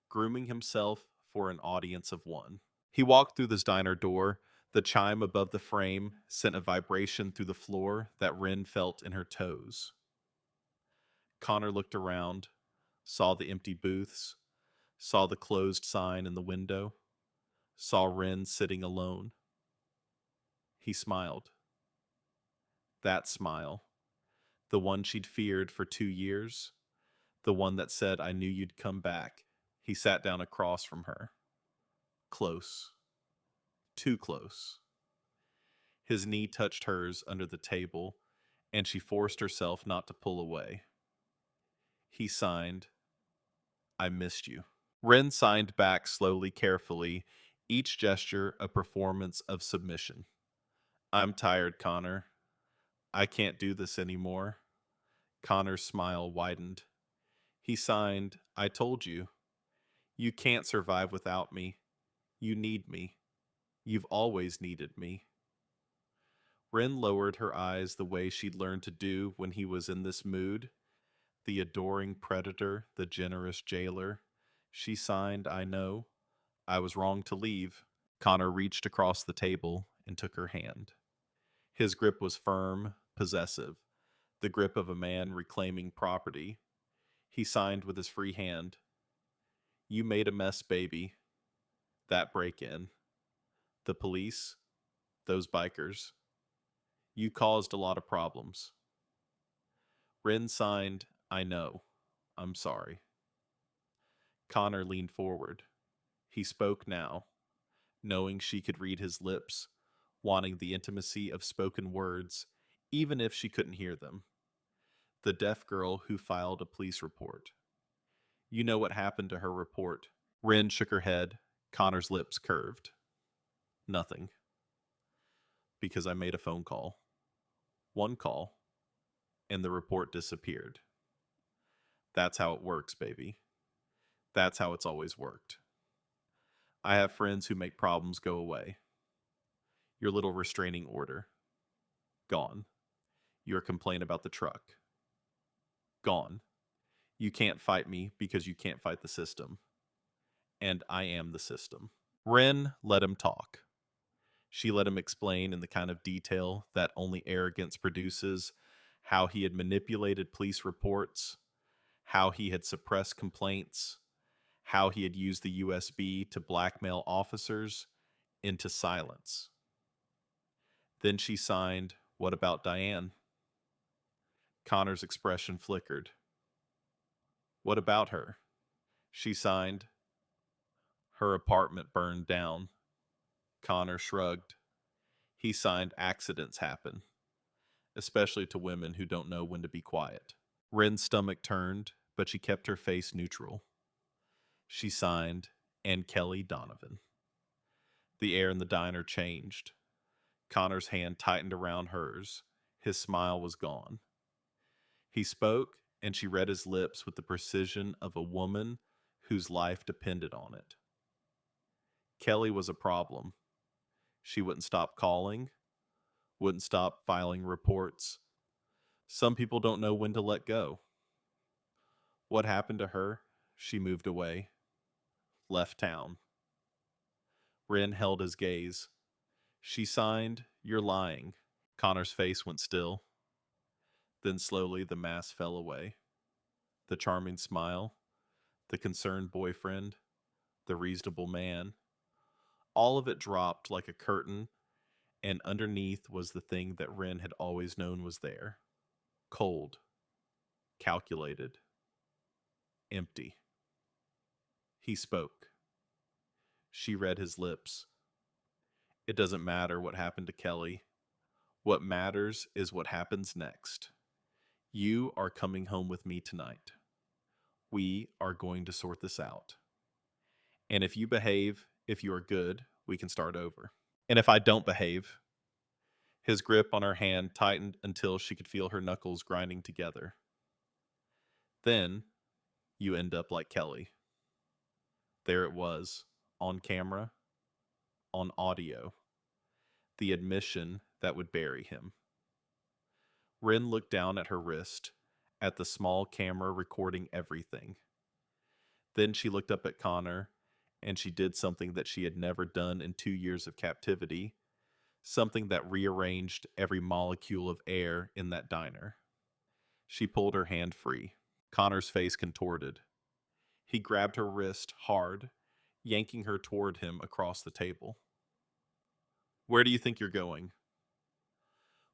Grooming himself for an audience of 1. He walked through the diner door. The chime above the frame sent a vibration through the floor that Wren felt in her toes. Connor looked around, saw the empty booths, saw the closed sign in the window, saw Wren sitting alone. He smiled. That smile, the one she'd feared for 2 years, the one that said, I knew you'd come back. He sat down across from her. Close. Too close. His knee touched hers under the table, and she forced herself not to pull away. He signed, I missed you. Wren signed back slowly, carefully, each gesture a performance of submission. I'm tired, Connor. I can't do this anymore. Connor's smile widened. He signed, I told you. You can't survive without me. You need me. You've always needed me. Wren lowered her eyes the way she'd learned to do when he was in this mood. The adoring predator, the generous jailer. She signed, I know. I was wrong to leave. Connor reached across the table and took her hand. His grip was firm, possessive, the grip of a man reclaiming property. He signed with his free hand. You made a mess, baby. That break-in. The police. Those bikers. You caused a lot of problems. Wren signed, I know. I'm sorry. Connor leaned forward. He spoke now, knowing she could read his lips, wanting the intimacy of spoken words, even if she couldn't hear them. The deaf girl who filed a police report. You know what happened to her report. Wren shook her head. Connor's lips curved. Nothing. Because I made a phone call. One call. And the report disappeared. That's how it works, baby. That's how it's always worked. I have friends who make problems go away. Your little restraining order. Gone. Your complaint about the truck. Gone. You can't fight me because you can't fight the system. And I am the system. Wren let him talk. She let him explain in the kind of detail that only arrogance produces how he had manipulated police reports, how he had suppressed complaints, how he had used the USB to blackmail officers into silence. Then she signed, "What about Diane?" Connor's expression flickered. "What about her?" She signed, "Her apartment burned down." Connor shrugged. He signed, "Accidents happen, especially to women who don't know when to be quiet." Wren's stomach turned, but she kept her face neutral. She signed, "And Kelly Donovan." The air in the diner changed. Connor's hand tightened around hers. His smile was gone. He spoke, and she read his lips with the precision of a woman whose life depended on it. Kelly was a problem. She wouldn't stop calling, wouldn't stop filing reports. Some people don't know when to let go. What happened to her? She moved away, left town. Wren held his gaze. She signed, "You're lying." Connor's face went still. Then slowly the mask fell away. The charming smile, the concerned boyfriend, the reasonable man. All of it dropped like a curtain, and underneath was the thing that Wren had always known was there. Cold, calculated, empty. He spoke. She read his lips. It doesn't matter what happened to Kelly. What matters is what happens next. You are coming home with me tonight. We are going to sort this out. And if you behave, if you are good, we can start over. And if I don't behave, his grip on her hand tightened until she could feel her knuckles grinding together. Then you end up like Kelly. There it was, on camera, on audio. The admission that would bury him. Wren looked down at her wrist, at the small camera recording everything. Then she looked up at Connor, and she did something that she had never done in 2 years of captivity, something that rearranged every molecule of air in that diner. She pulled her hand free. Connor's face contorted. He grabbed her wrist hard, yanking her toward him across the table. "Where do you think you're going?"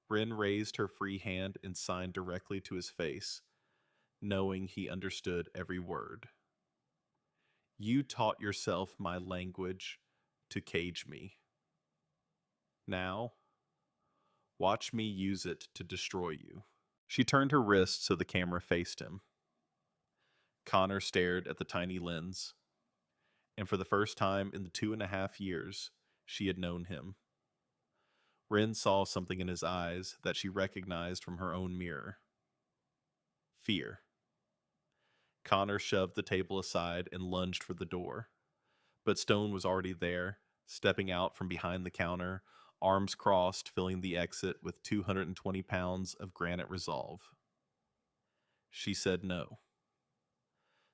Wren raised her free hand and signed directly to his face, knowing he understood every word. "You taught yourself my language to cage me. Now, watch me use it to destroy you." She turned her wrist so the camera faced him. Connor stared at the tiny lens, and for the first time in the 2.5 years she had known him, Wren saw something in his eyes that she recognized from her own mirror. Fear. Connor shoved the table aside and lunged for the door, but Stone was already there, stepping out from behind the counter, arms crossed, filling the exit with 220 pounds of granite resolve. She said no.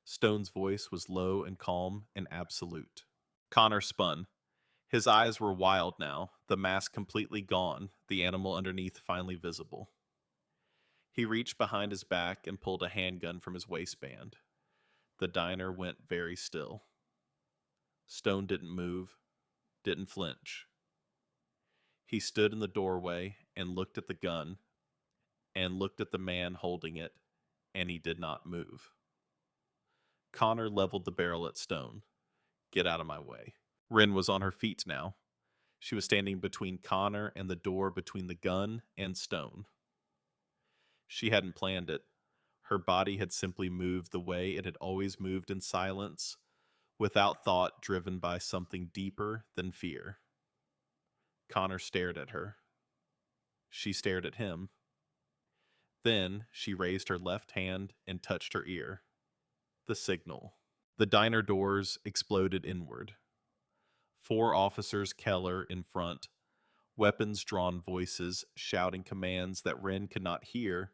Stone's voice was low and calm and absolute. Connor spun. His eyes were wild now, the mask completely gone, the animal underneath finally visible. He reached behind his back and pulled a handgun from his waistband. The diner went very still. Stone didn't move, didn't flinch. He stood in the doorway and looked at the gun, and looked at the man holding it, and he did not move. Connor leveled the barrel at Stone. "Get out of my way." Wren was on her feet now. She was standing between Connor and the door between the gun and Stone. She hadn't planned it. Her body had simply moved the way it had always moved in silence, without thought, driven by something deeper than fear. Connor stared at her. She stared at him. Then she raised her left hand and touched her ear. The signal. The diner doors exploded inward. 4 officers, Keller in front, weapons drawn voices shouting commands that Wren could not hear,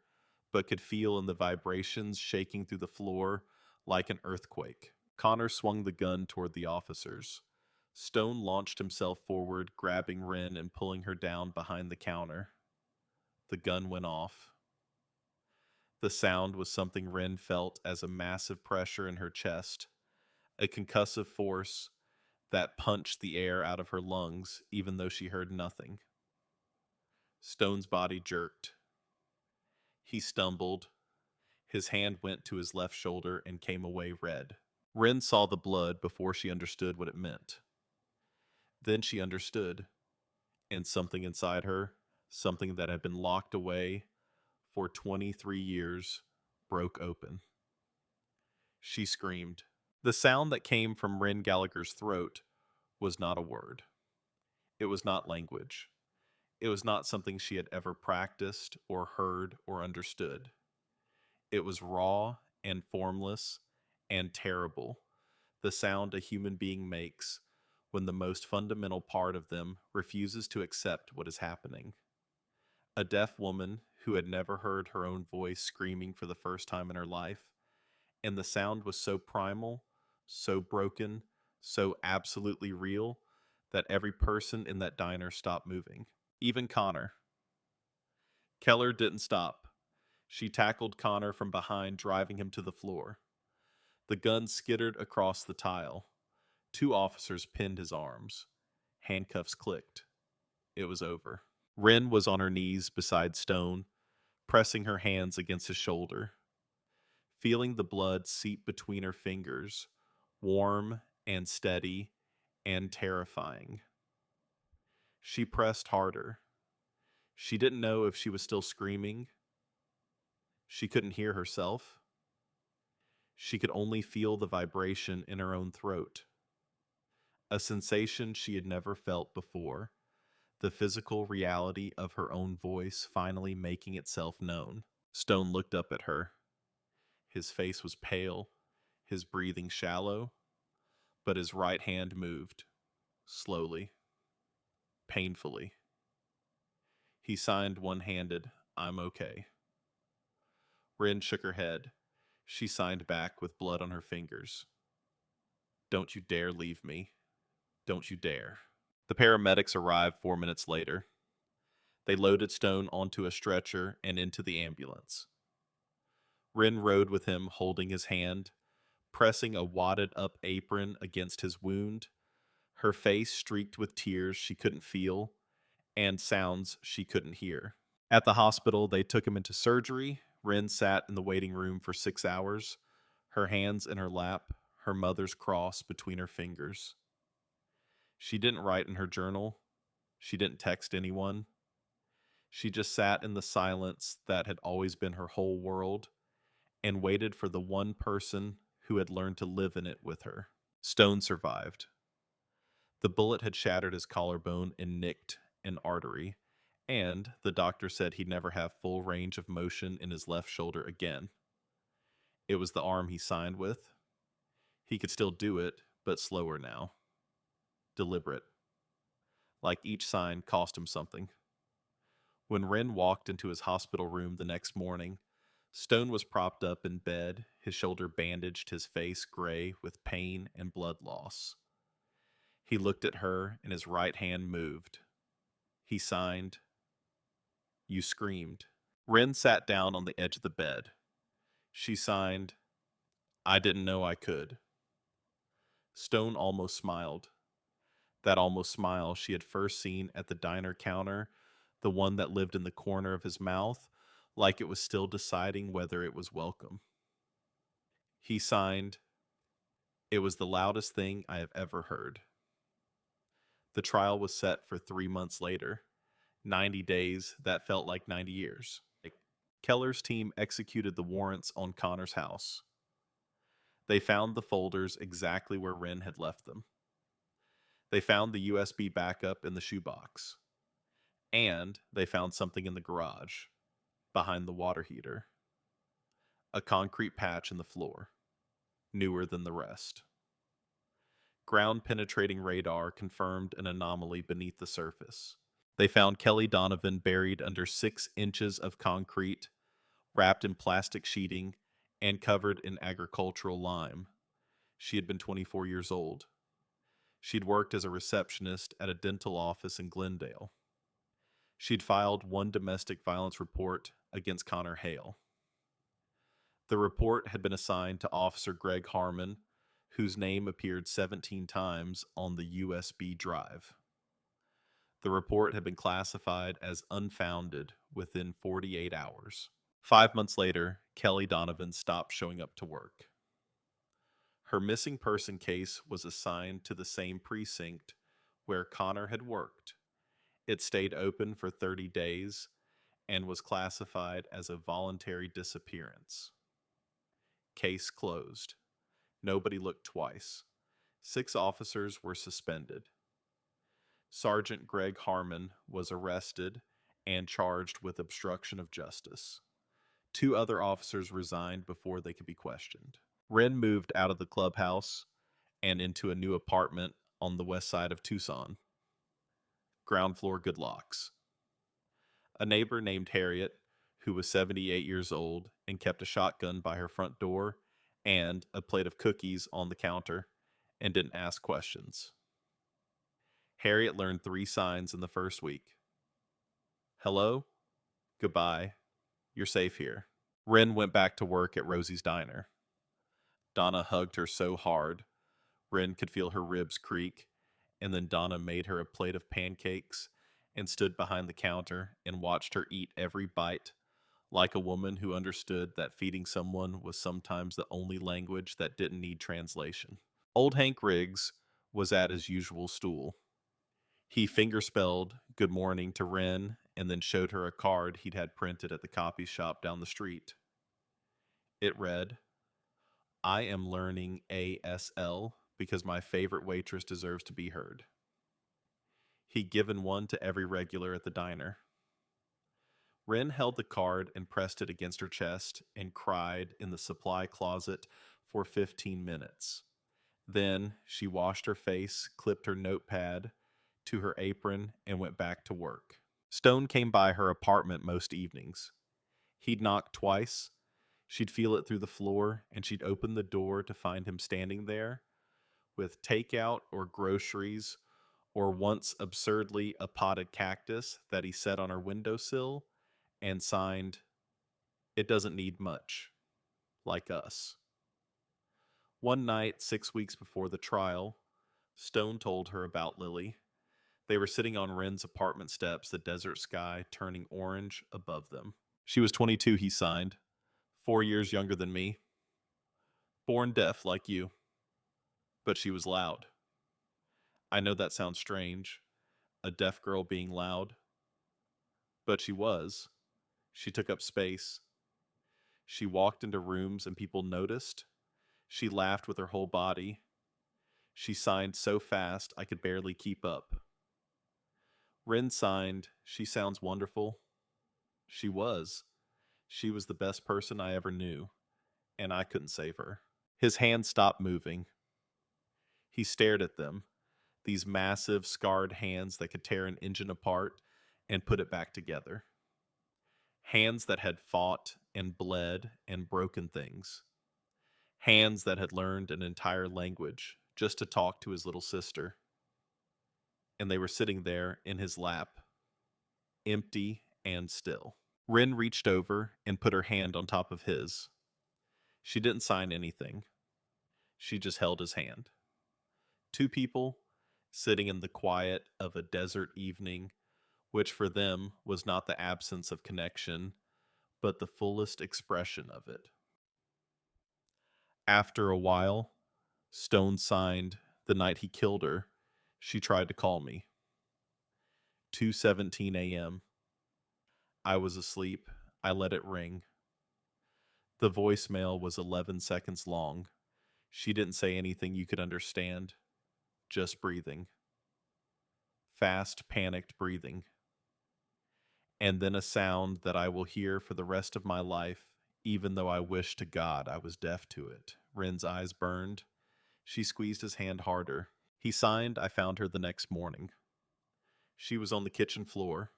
but could feel in the vibrations shaking through the floor like an earthquake. Connor swung the gun toward the officers. Stone launched himself forward, grabbing Wren and pulling her down behind the counter. The gun went off. The sound was something Wren felt as a massive pressure in her chest, a concussive force that punched the air out of her lungs, even though she heard nothing. Stone's body jerked. He stumbled. His hand went to his left shoulder and came away red. Wren saw the blood before she understood what it meant. Then she understood, and something inside her, something that had been locked away for 23 years, broke open. She screamed. The sound that came from Wren Gallagher's throat was not a word. It was not language. It was not something she had ever practiced or heard or understood. It was raw and formless and terrible, the sound a human being makes when the most fundamental part of them refuses to accept what is happening. A deaf woman who had never heard her own voice screaming for the first time in her life, and the sound was so primal, so broken, so absolutely real that every person in that diner stopped moving. Even Connor. Keller didn't stop. She tackled Connor from behind, driving him to the floor. The gun skittered across the tile. 2 officers pinned his arms. Handcuffs clicked. It was over. Wren was on her knees beside Stone, pressing her hands against his shoulder, feeling the blood seep between her fingers, warm and steady and terrifying. She pressed harder. She didn't know if she was still screaming. She couldn't hear herself. She could only feel the vibration in her own throat. A sensation she had never felt before, the physical reality of her own voice finally making itself known. Stone looked up at her. His face was pale, his breathing shallow, but his right hand moved, slowly, painfully. He signed one-handed, "I'm okay." Wren shook her head. She signed back with blood on her fingers. "Don't you dare leave me. Don't you dare." The paramedics arrived 4 minutes later. They loaded Stone onto a stretcher and into the ambulance. Wren rode with him, holding his hand, pressing a wadded-up apron against his wound, her face streaked with tears she couldn't feel and sounds she couldn't hear. At the hospital, they took him into surgery. Wren sat in the waiting room for 6 hours, her hands in her lap, her mother's cross between her fingers. She didn't write in her journal. She didn't text anyone. She just sat in the silence that had always been her whole world and waited for the one person who had learned to live in it with her. Stone survived. The bullet had shattered his collarbone and nicked an artery, and the doctor said he'd never have full range of motion in his left shoulder again. It was the arm he signed with. He could still do it, but slower now. Deliberate. Like each sign cost him something. When Wren walked into his hospital room the next morning, Stone was propped up in bed, his shoulder bandaged, his face gray with pain and blood loss. He looked at her, and his right hand moved. He signed, "You screamed." Wren sat down on the edge of the bed. She signed, "I didn't know I could." Stone almost smiled. That almost smile she had first seen at the diner counter, the one that lived in the corner of his mouth, like it was still deciding whether it was welcome. He signed, "It was the loudest thing I have ever heard." The trial was set for 3 months later, 90 days that felt like 90 years. Keller's team executed the warrants on Connor's house. They found the folders exactly where Wren had left them. They found the USB backup in the shoebox. And they found something in the garage, behind the water heater. A concrete patch in the floor, newer than the rest. Ground-penetrating radar confirmed an anomaly beneath the surface. They found Kelly Donovan buried under 6 inches of concrete, wrapped in plastic sheeting, and covered in agricultural lime. She had been 24 years old. She'd worked as a receptionist at a dental office in Glendale. She'd filed one domestic violence report against Connor Hale. The report had been assigned to Officer Greg Harmon, whose name appeared 17 times on the USB drive. The report had been classified as unfounded within 48 hours. 5 months later, Kelly Donovan stopped showing up to work. Her missing person case was assigned to the same precinct where Connor had worked. It stayed open for 30 days and was classified as a voluntary disappearance. Case closed. Nobody looked twice. 6 officers were suspended. Sergeant Greg Harmon was arrested and charged with obstruction of justice. 2 other officers resigned before they could be questioned. Wren moved out of the clubhouse and into a new apartment on the west side of Tucson. Ground floor good locks. A neighbor named Harriet, who was 78 years old and kept a shotgun by her front door and a plate of cookies on the counter and didn't ask questions. Harriet learned 3 signs in the first week. Hello, goodbye, you're safe here. Wren went back to work at Rosie's Diner. Donna hugged her so hard, Wren could feel her ribs creak, and then Donna made her a plate of pancakes and stood behind the counter and watched her eat every bite, like a woman who understood that feeding someone was sometimes the only language that didn't need translation. Old Hank Riggs was at his usual stool. He fingerspelled good morning to Wren and then showed her a card he'd had printed at the copy shop down the street. It read, I am learning ASL because my favorite waitress deserves to be heard. He'd given one to every regular at the diner. Wren held the card and pressed it against her chest and cried in the supply closet for 15 minutes. Then she washed her face, clipped her notepad to her apron, and went back to work. Stone came by her apartment most evenings. He'd knock twice. She'd feel it through the floor, and she'd open the door to find him standing there with takeout or groceries, or once absurdly a potted cactus that he set on her windowsill and signed, It doesn't need much, like us. One night, 6 weeks before the trial, Stone told her about Lily. They were sitting on Wren's apartment steps, the desert sky turning orange above them. She was 22, he signed, 4 years younger than me. Born deaf like you. But she was loud. I know that sounds strange, a deaf girl being loud. But she was. She took up space. She walked into rooms and people noticed. She laughed with her whole body. She signed so fast I could barely keep up. Wren signed, She sounds wonderful. She was. She was the best person I ever knew, and I couldn't save her. His hand stopped moving. He stared at them, these massive, scarred hands that could tear an engine apart and put it back together. Hands that had fought and bled and broken things. Hands that had learned an entire language just to talk to his little sister. And they were sitting there in his lap, empty and still. Wren reached over and put her hand on top of his. She didn't sign anything. She just held his hand. 2 people sitting in the quiet of a desert evening, which for them was not the absence of connection, but the fullest expression of it. After a while, Stone signed the night he killed her. She tried to call me. 2:17 a.m. I was asleep. I let it ring. The voicemail was 11 seconds long. She didn't say anything you could understand, just breathing. Fast, panicked breathing. And then a sound that I will hear for the rest of my life, even though I wish to God I was deaf to it. Ren's eyes burned. She squeezed his hand harder. He signed. I found her the next morning. She was on the kitchen floor.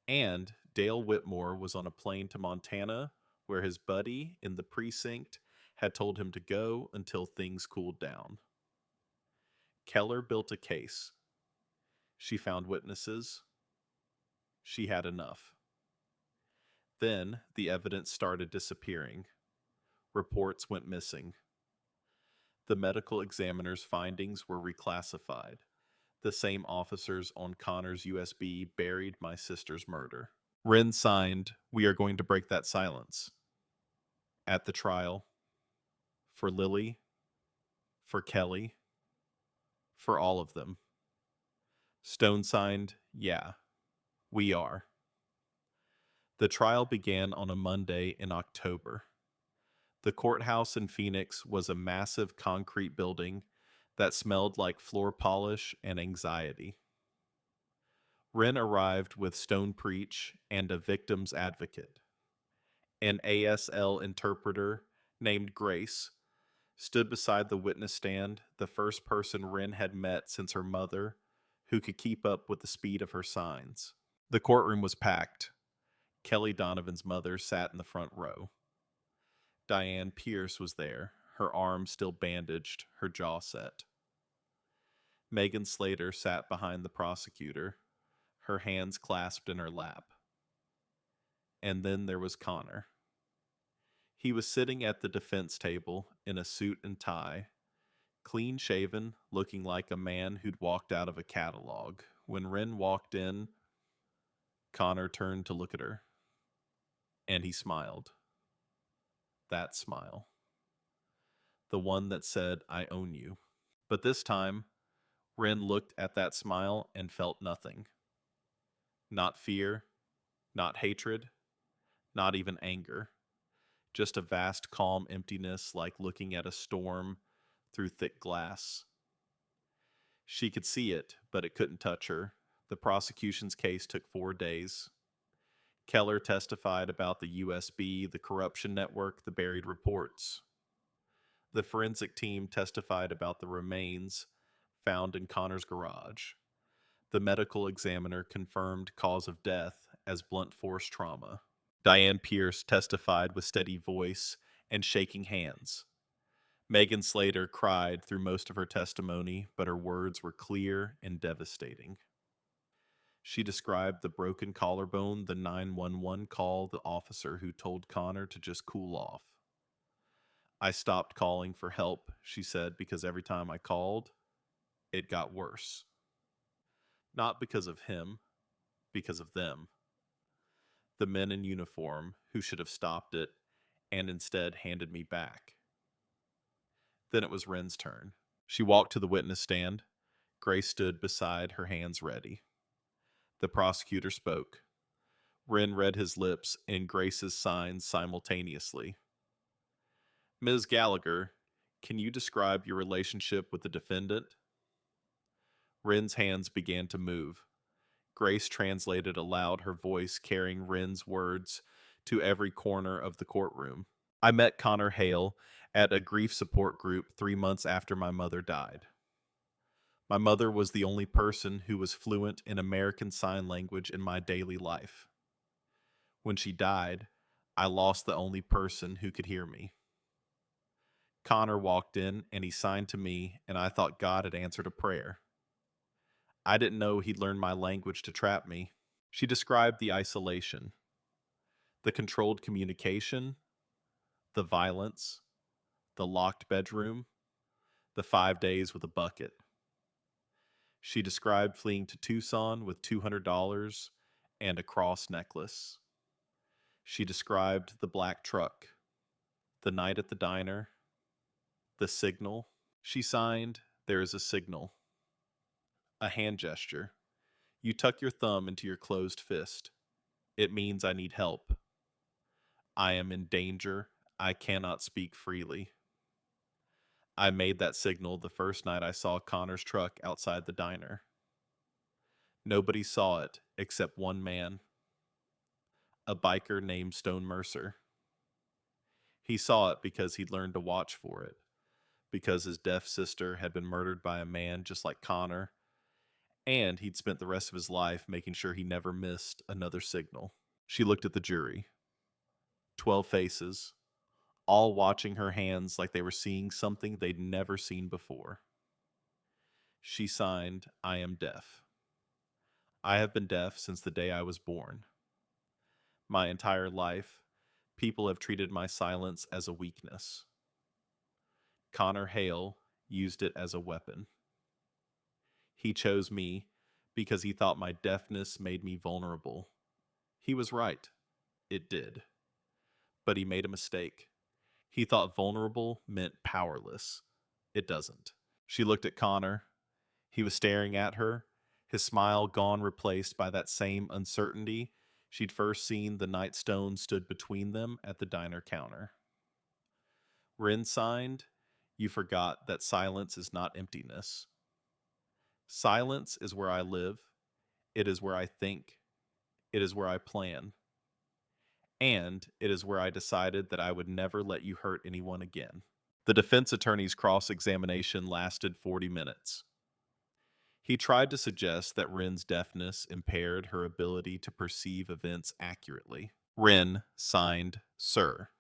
And Dale Whitmore was on a plane to Montana, where his buddy in the precinct had told him to go until things cooled down. Keller built a case. She found witnesses. She had enough. Then the evidence started disappearing. Reports went missing. The medical examiner's findings were reclassified. The same officers on Connor's USB buried my sister's murder. Wren signed, "We are going to break that silence." At the trial, for Lily, for Kelly, for all of them. Stone signed, "Yeah, we are." The trial began on a Monday in October. The courthouse in Phoenix was a massive concrete building that smelled like floor polish and anxiety. Wren arrived with Stone Preach and a victim's advocate. An ASL interpreter named Grace stood beside the witness stand, the first person Wren had met since her mother, who could keep up with the speed of her signs. The courtroom was packed. Kelly Donovan's mother sat in the front row. Diane Pierce was there, her arm still bandaged, her jaw set. Megan Slater sat behind the prosecutor, her hands clasped in her lap. And then there was Connor. He was sitting at the defense table in a suit and tie, clean shaven, looking like a man who'd walked out of a catalog. When Wren walked in, Connor turned to look at her, and he smiled. That smile. The one that said, "I own you." But this time, Wren looked at that smile and felt nothing. Not fear, not hatred, not even anger. Just a vast, calm emptiness like looking at a storm through thick glass. She could see it, but it couldn't touch her. The prosecution's case took 4 days. Keller testified about the USB, the corruption network, the buried reports. The forensic team testified about the remains found in Connor's garage. The medical examiner confirmed cause of death as blunt force trauma. Diane Pierce testified with steady voice and shaking hands. Megan Slater cried through most of her testimony, but her words were clear and devastating. She described the broken collarbone, the 911 call, the officer who told Connor to just cool off. "I stopped calling for help," she said, "because every time I called, it got worse. Not because of him, because of them. The men in uniform who should have stopped it and instead handed me back." Then it was Wren's turn. She walked to the witness stand. Grace stood beside, her hands ready. The prosecutor spoke. Wren read his lips and Grace's signs simultaneously. "Ms. Gallagher, can you describe your relationship with the defendant?" Wren's hands began to move. Grace translated aloud, her voice carrying Wren's words to every corner of the courtroom. "I met Connor Hale at a grief support group 3 months after my mother died. My mother was the only person who was fluent in American Sign Language in my daily life. When she died, I lost the only person who could hear me. Connor walked in and he signed to me, and I thought God had answered a prayer. I didn't know he'd learned my language to trap me." She described the isolation, the controlled communication, the violence, the locked bedroom, the 5 days with a bucket. She described fleeing to Tucson with $200 and a cross necklace. She described the black truck, the night at the diner, the signal. She signed, "There is a signal." A hand gesture. You tuck your thumb into your closed fist. It means I need help. I am in danger. I cannot speak freely. I made that signal the first night I saw Connor's truck outside the diner. Nobody saw it except one man, a biker named Stone Mercer. He saw it because he'd learned to watch for it, because his deaf sister had been murdered by a man just like Connor, and he'd spent the rest of his life making sure he never missed another signal. She looked at the jury. 12 faces, all watching her hands like they were seeing something they'd never seen before. She signed, I am deaf. I have been deaf since the day I was born. My entire life, people have treated my silence as a weakness. Connor Hale used it as a weapon. He chose me because he thought my deafness made me vulnerable. He was right. It did. But he made a mistake. He thought vulnerable meant powerless. It doesn't. She looked at Connor. He was staring at her, his smile gone, replaced by that same uncertainty she'd first seen the night Stone stood between them at the diner counter. Rin signed, you forgot that silence is not emptiness. Silence is where I live. It is where I think. It is where I plan. And it is where I decided that I would never let you hurt anyone again. The defense attorney's cross-examination lasted 40 minutes. He tried to suggest that Rin's deafness impaired her ability to perceive events accurately. Rin signed, Sir.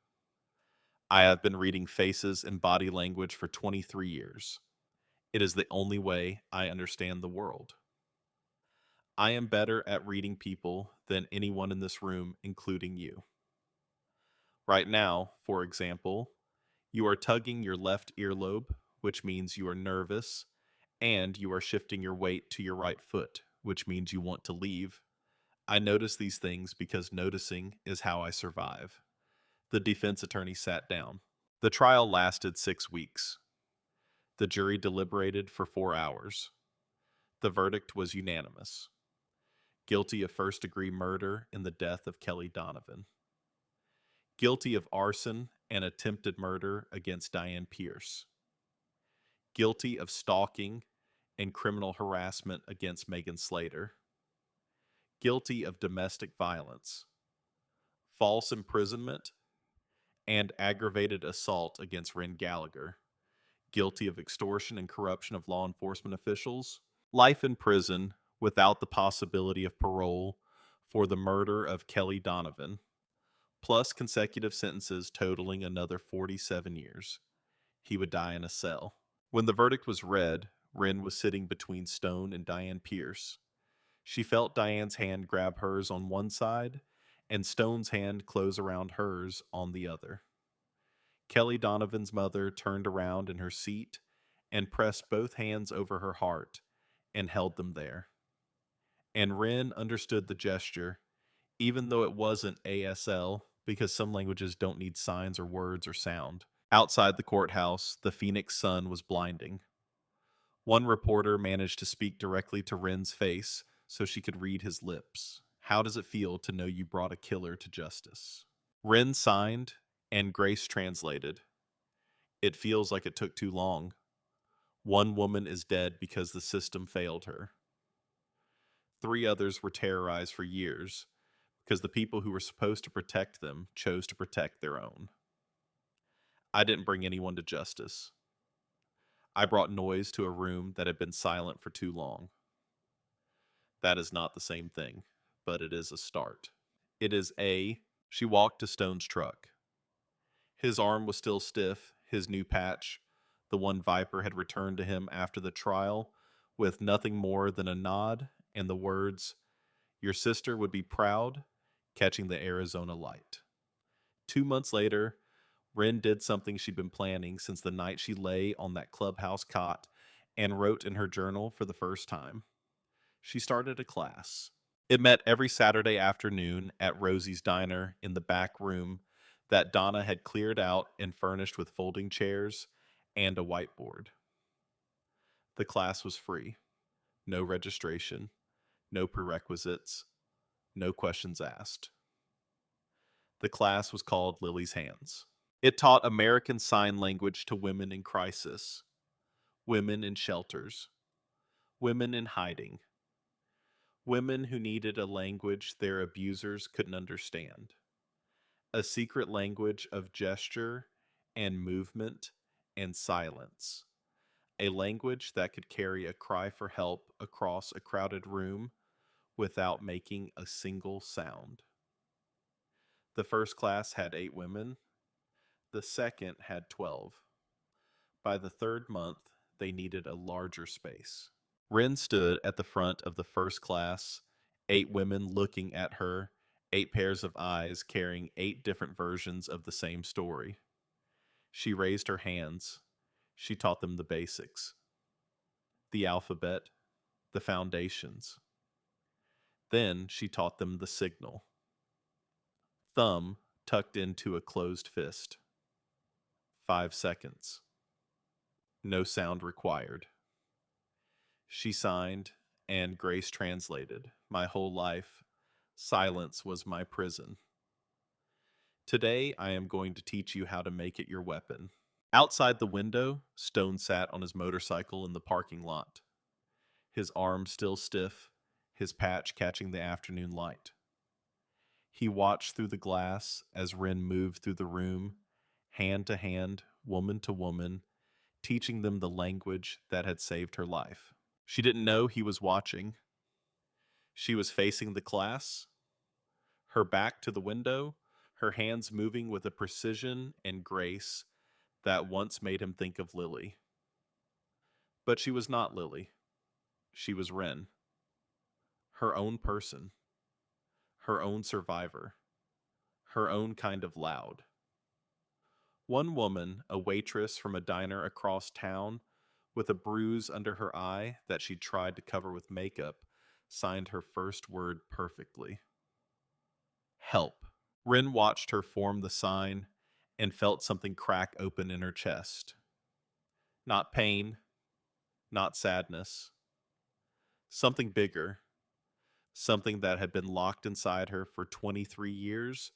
I have been reading faces and body language for 23 years. It is the only way I understand the world. I am better at reading people than anyone in this room, including you. Right now, for example, you are tugging your left earlobe, which means you are nervous, and you are shifting your weight to your right foot, which means you want to leave. I notice these things because noticing is how I survive. The defense attorney sat down. The trial lasted 6 weeks. The jury deliberated for 4 hours. The verdict was unanimous. Guilty of first-degree murder in the death of Kelly Donovan. Guilty of arson and attempted murder against Diane Pierce. Guilty of stalking and criminal harassment against Megan Slater. Guilty of domestic violence, false imprisonment, and aggravated assault against Ren Gallagher. Guilty of extortion and corruption of law enforcement officials. Life in prison without the possibility of parole for the murder of Kelly Donovan, plus consecutive sentences totaling another 47 years. He would die in a cell. When the verdict was read, Ren was sitting between Stone and Diane Pierce. She felt Diane's hand grab hers on one side and Stone's hand close around hers on the other. Kelly Donovan's mother turned around in her seat and pressed both hands over her heart and held them there. And Ren understood the gesture, even though it wasn't ASL, because some languages don't need signs or words or sound. Outside the courthouse, the Phoenix sun was blinding. One reporter managed to speak directly to Ren's face so she could read his lips. How does it feel to know you brought a killer to justice? Ren signed, and Grace translated. It feels like it took too long. One woman is dead because the system failed her. 3 others were terrorized for years because the people who were supposed to protect them chose to protect their own. I didn't bring anyone to justice. I brought noise to a room that had been silent for too long. That is not the same thing, but it is a start. It is a... She walked to Stone's truck. His arm was still stiff, his new patch, the one Viper had returned to him after the trial, with nothing more than a nod and the words, "Your sister would be proud," catching the Arizona light. 2 months later, Ren did something she'd been planning since the night she lay on that clubhouse cot and wrote in her journal for the first time. She started a class. It met every Saturday afternoon at Rosie's Diner in the back room that Donna had cleared out and furnished with folding chairs and a whiteboard. The class was free. no registration, no prerequisites, no questions asked. The class was called Lily's Hands. It taught American Sign Language to women in crisis, women in shelters, women in hiding, women who needed a language their abusers couldn't understand, a secret language of gesture and movement and silence, a language that could carry a cry for help across a crowded room without making a single sound. The first class had 8 women, the second had 12. By the third month, they needed a larger space. Wren stood at the front of the first class, 8 women looking at her, 8 pairs of eyes carrying 8 different versions of the same story. She raised her hands. She taught them the basics, the alphabet, the foundations. Then she taught them the signal. Thumb tucked into a closed fist. 5 seconds. No sound required. She signed, and Grace translated. My whole life, silence was my prison. Today, I am going to teach you how to make it your weapon. Outside the window, Stone sat on his motorcycle in the parking lot, his arm still stiff, his patch catching the afternoon light. He watched through the glass as Wren moved through the room, hand to hand, woman to woman, teaching them the language that had saved her life. She didn't know he was watching. She was facing the class, her back to the window, her hands moving with a precision and grace that once made him think of Lily. But she was not Lily. She was Wren, her own person, her own survivor, her own kind of loud. One woman, a waitress from a diner across town, with a bruise under her eye that she'd tried to cover with makeup, signed her first word perfectly. Help. Wren watched her form the sign and felt something crack open in her chest. Not pain, not sadness. Something bigger. Something that had been locked inside her for 23 years,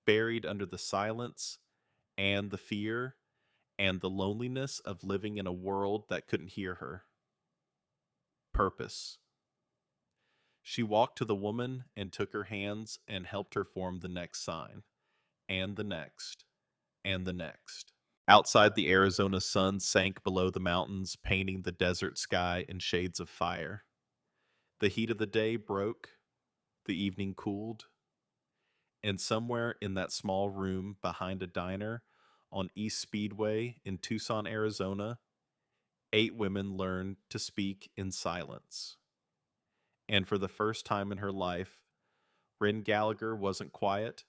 buried under the silence and the fear and the loneliness of living in a world that couldn't hear her. Purpose. She walked to the woman and took her hands and helped her form the next sign, and the next, and the next. Outside, the Arizona sun sank below the mountains, painting the desert sky in shades of fire. The heat of the day broke, the evening cooled, and somewhere in that small room behind a diner on East Speedway in Tucson, Arizona, 8 women learned to speak in silence. And for the first time in her life, Wren Gallagher wasn't quiet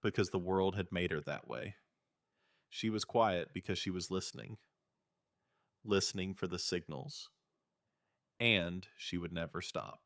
because the world had made her that way. She was quiet because she was listening, listening for the signals, and she would never stop.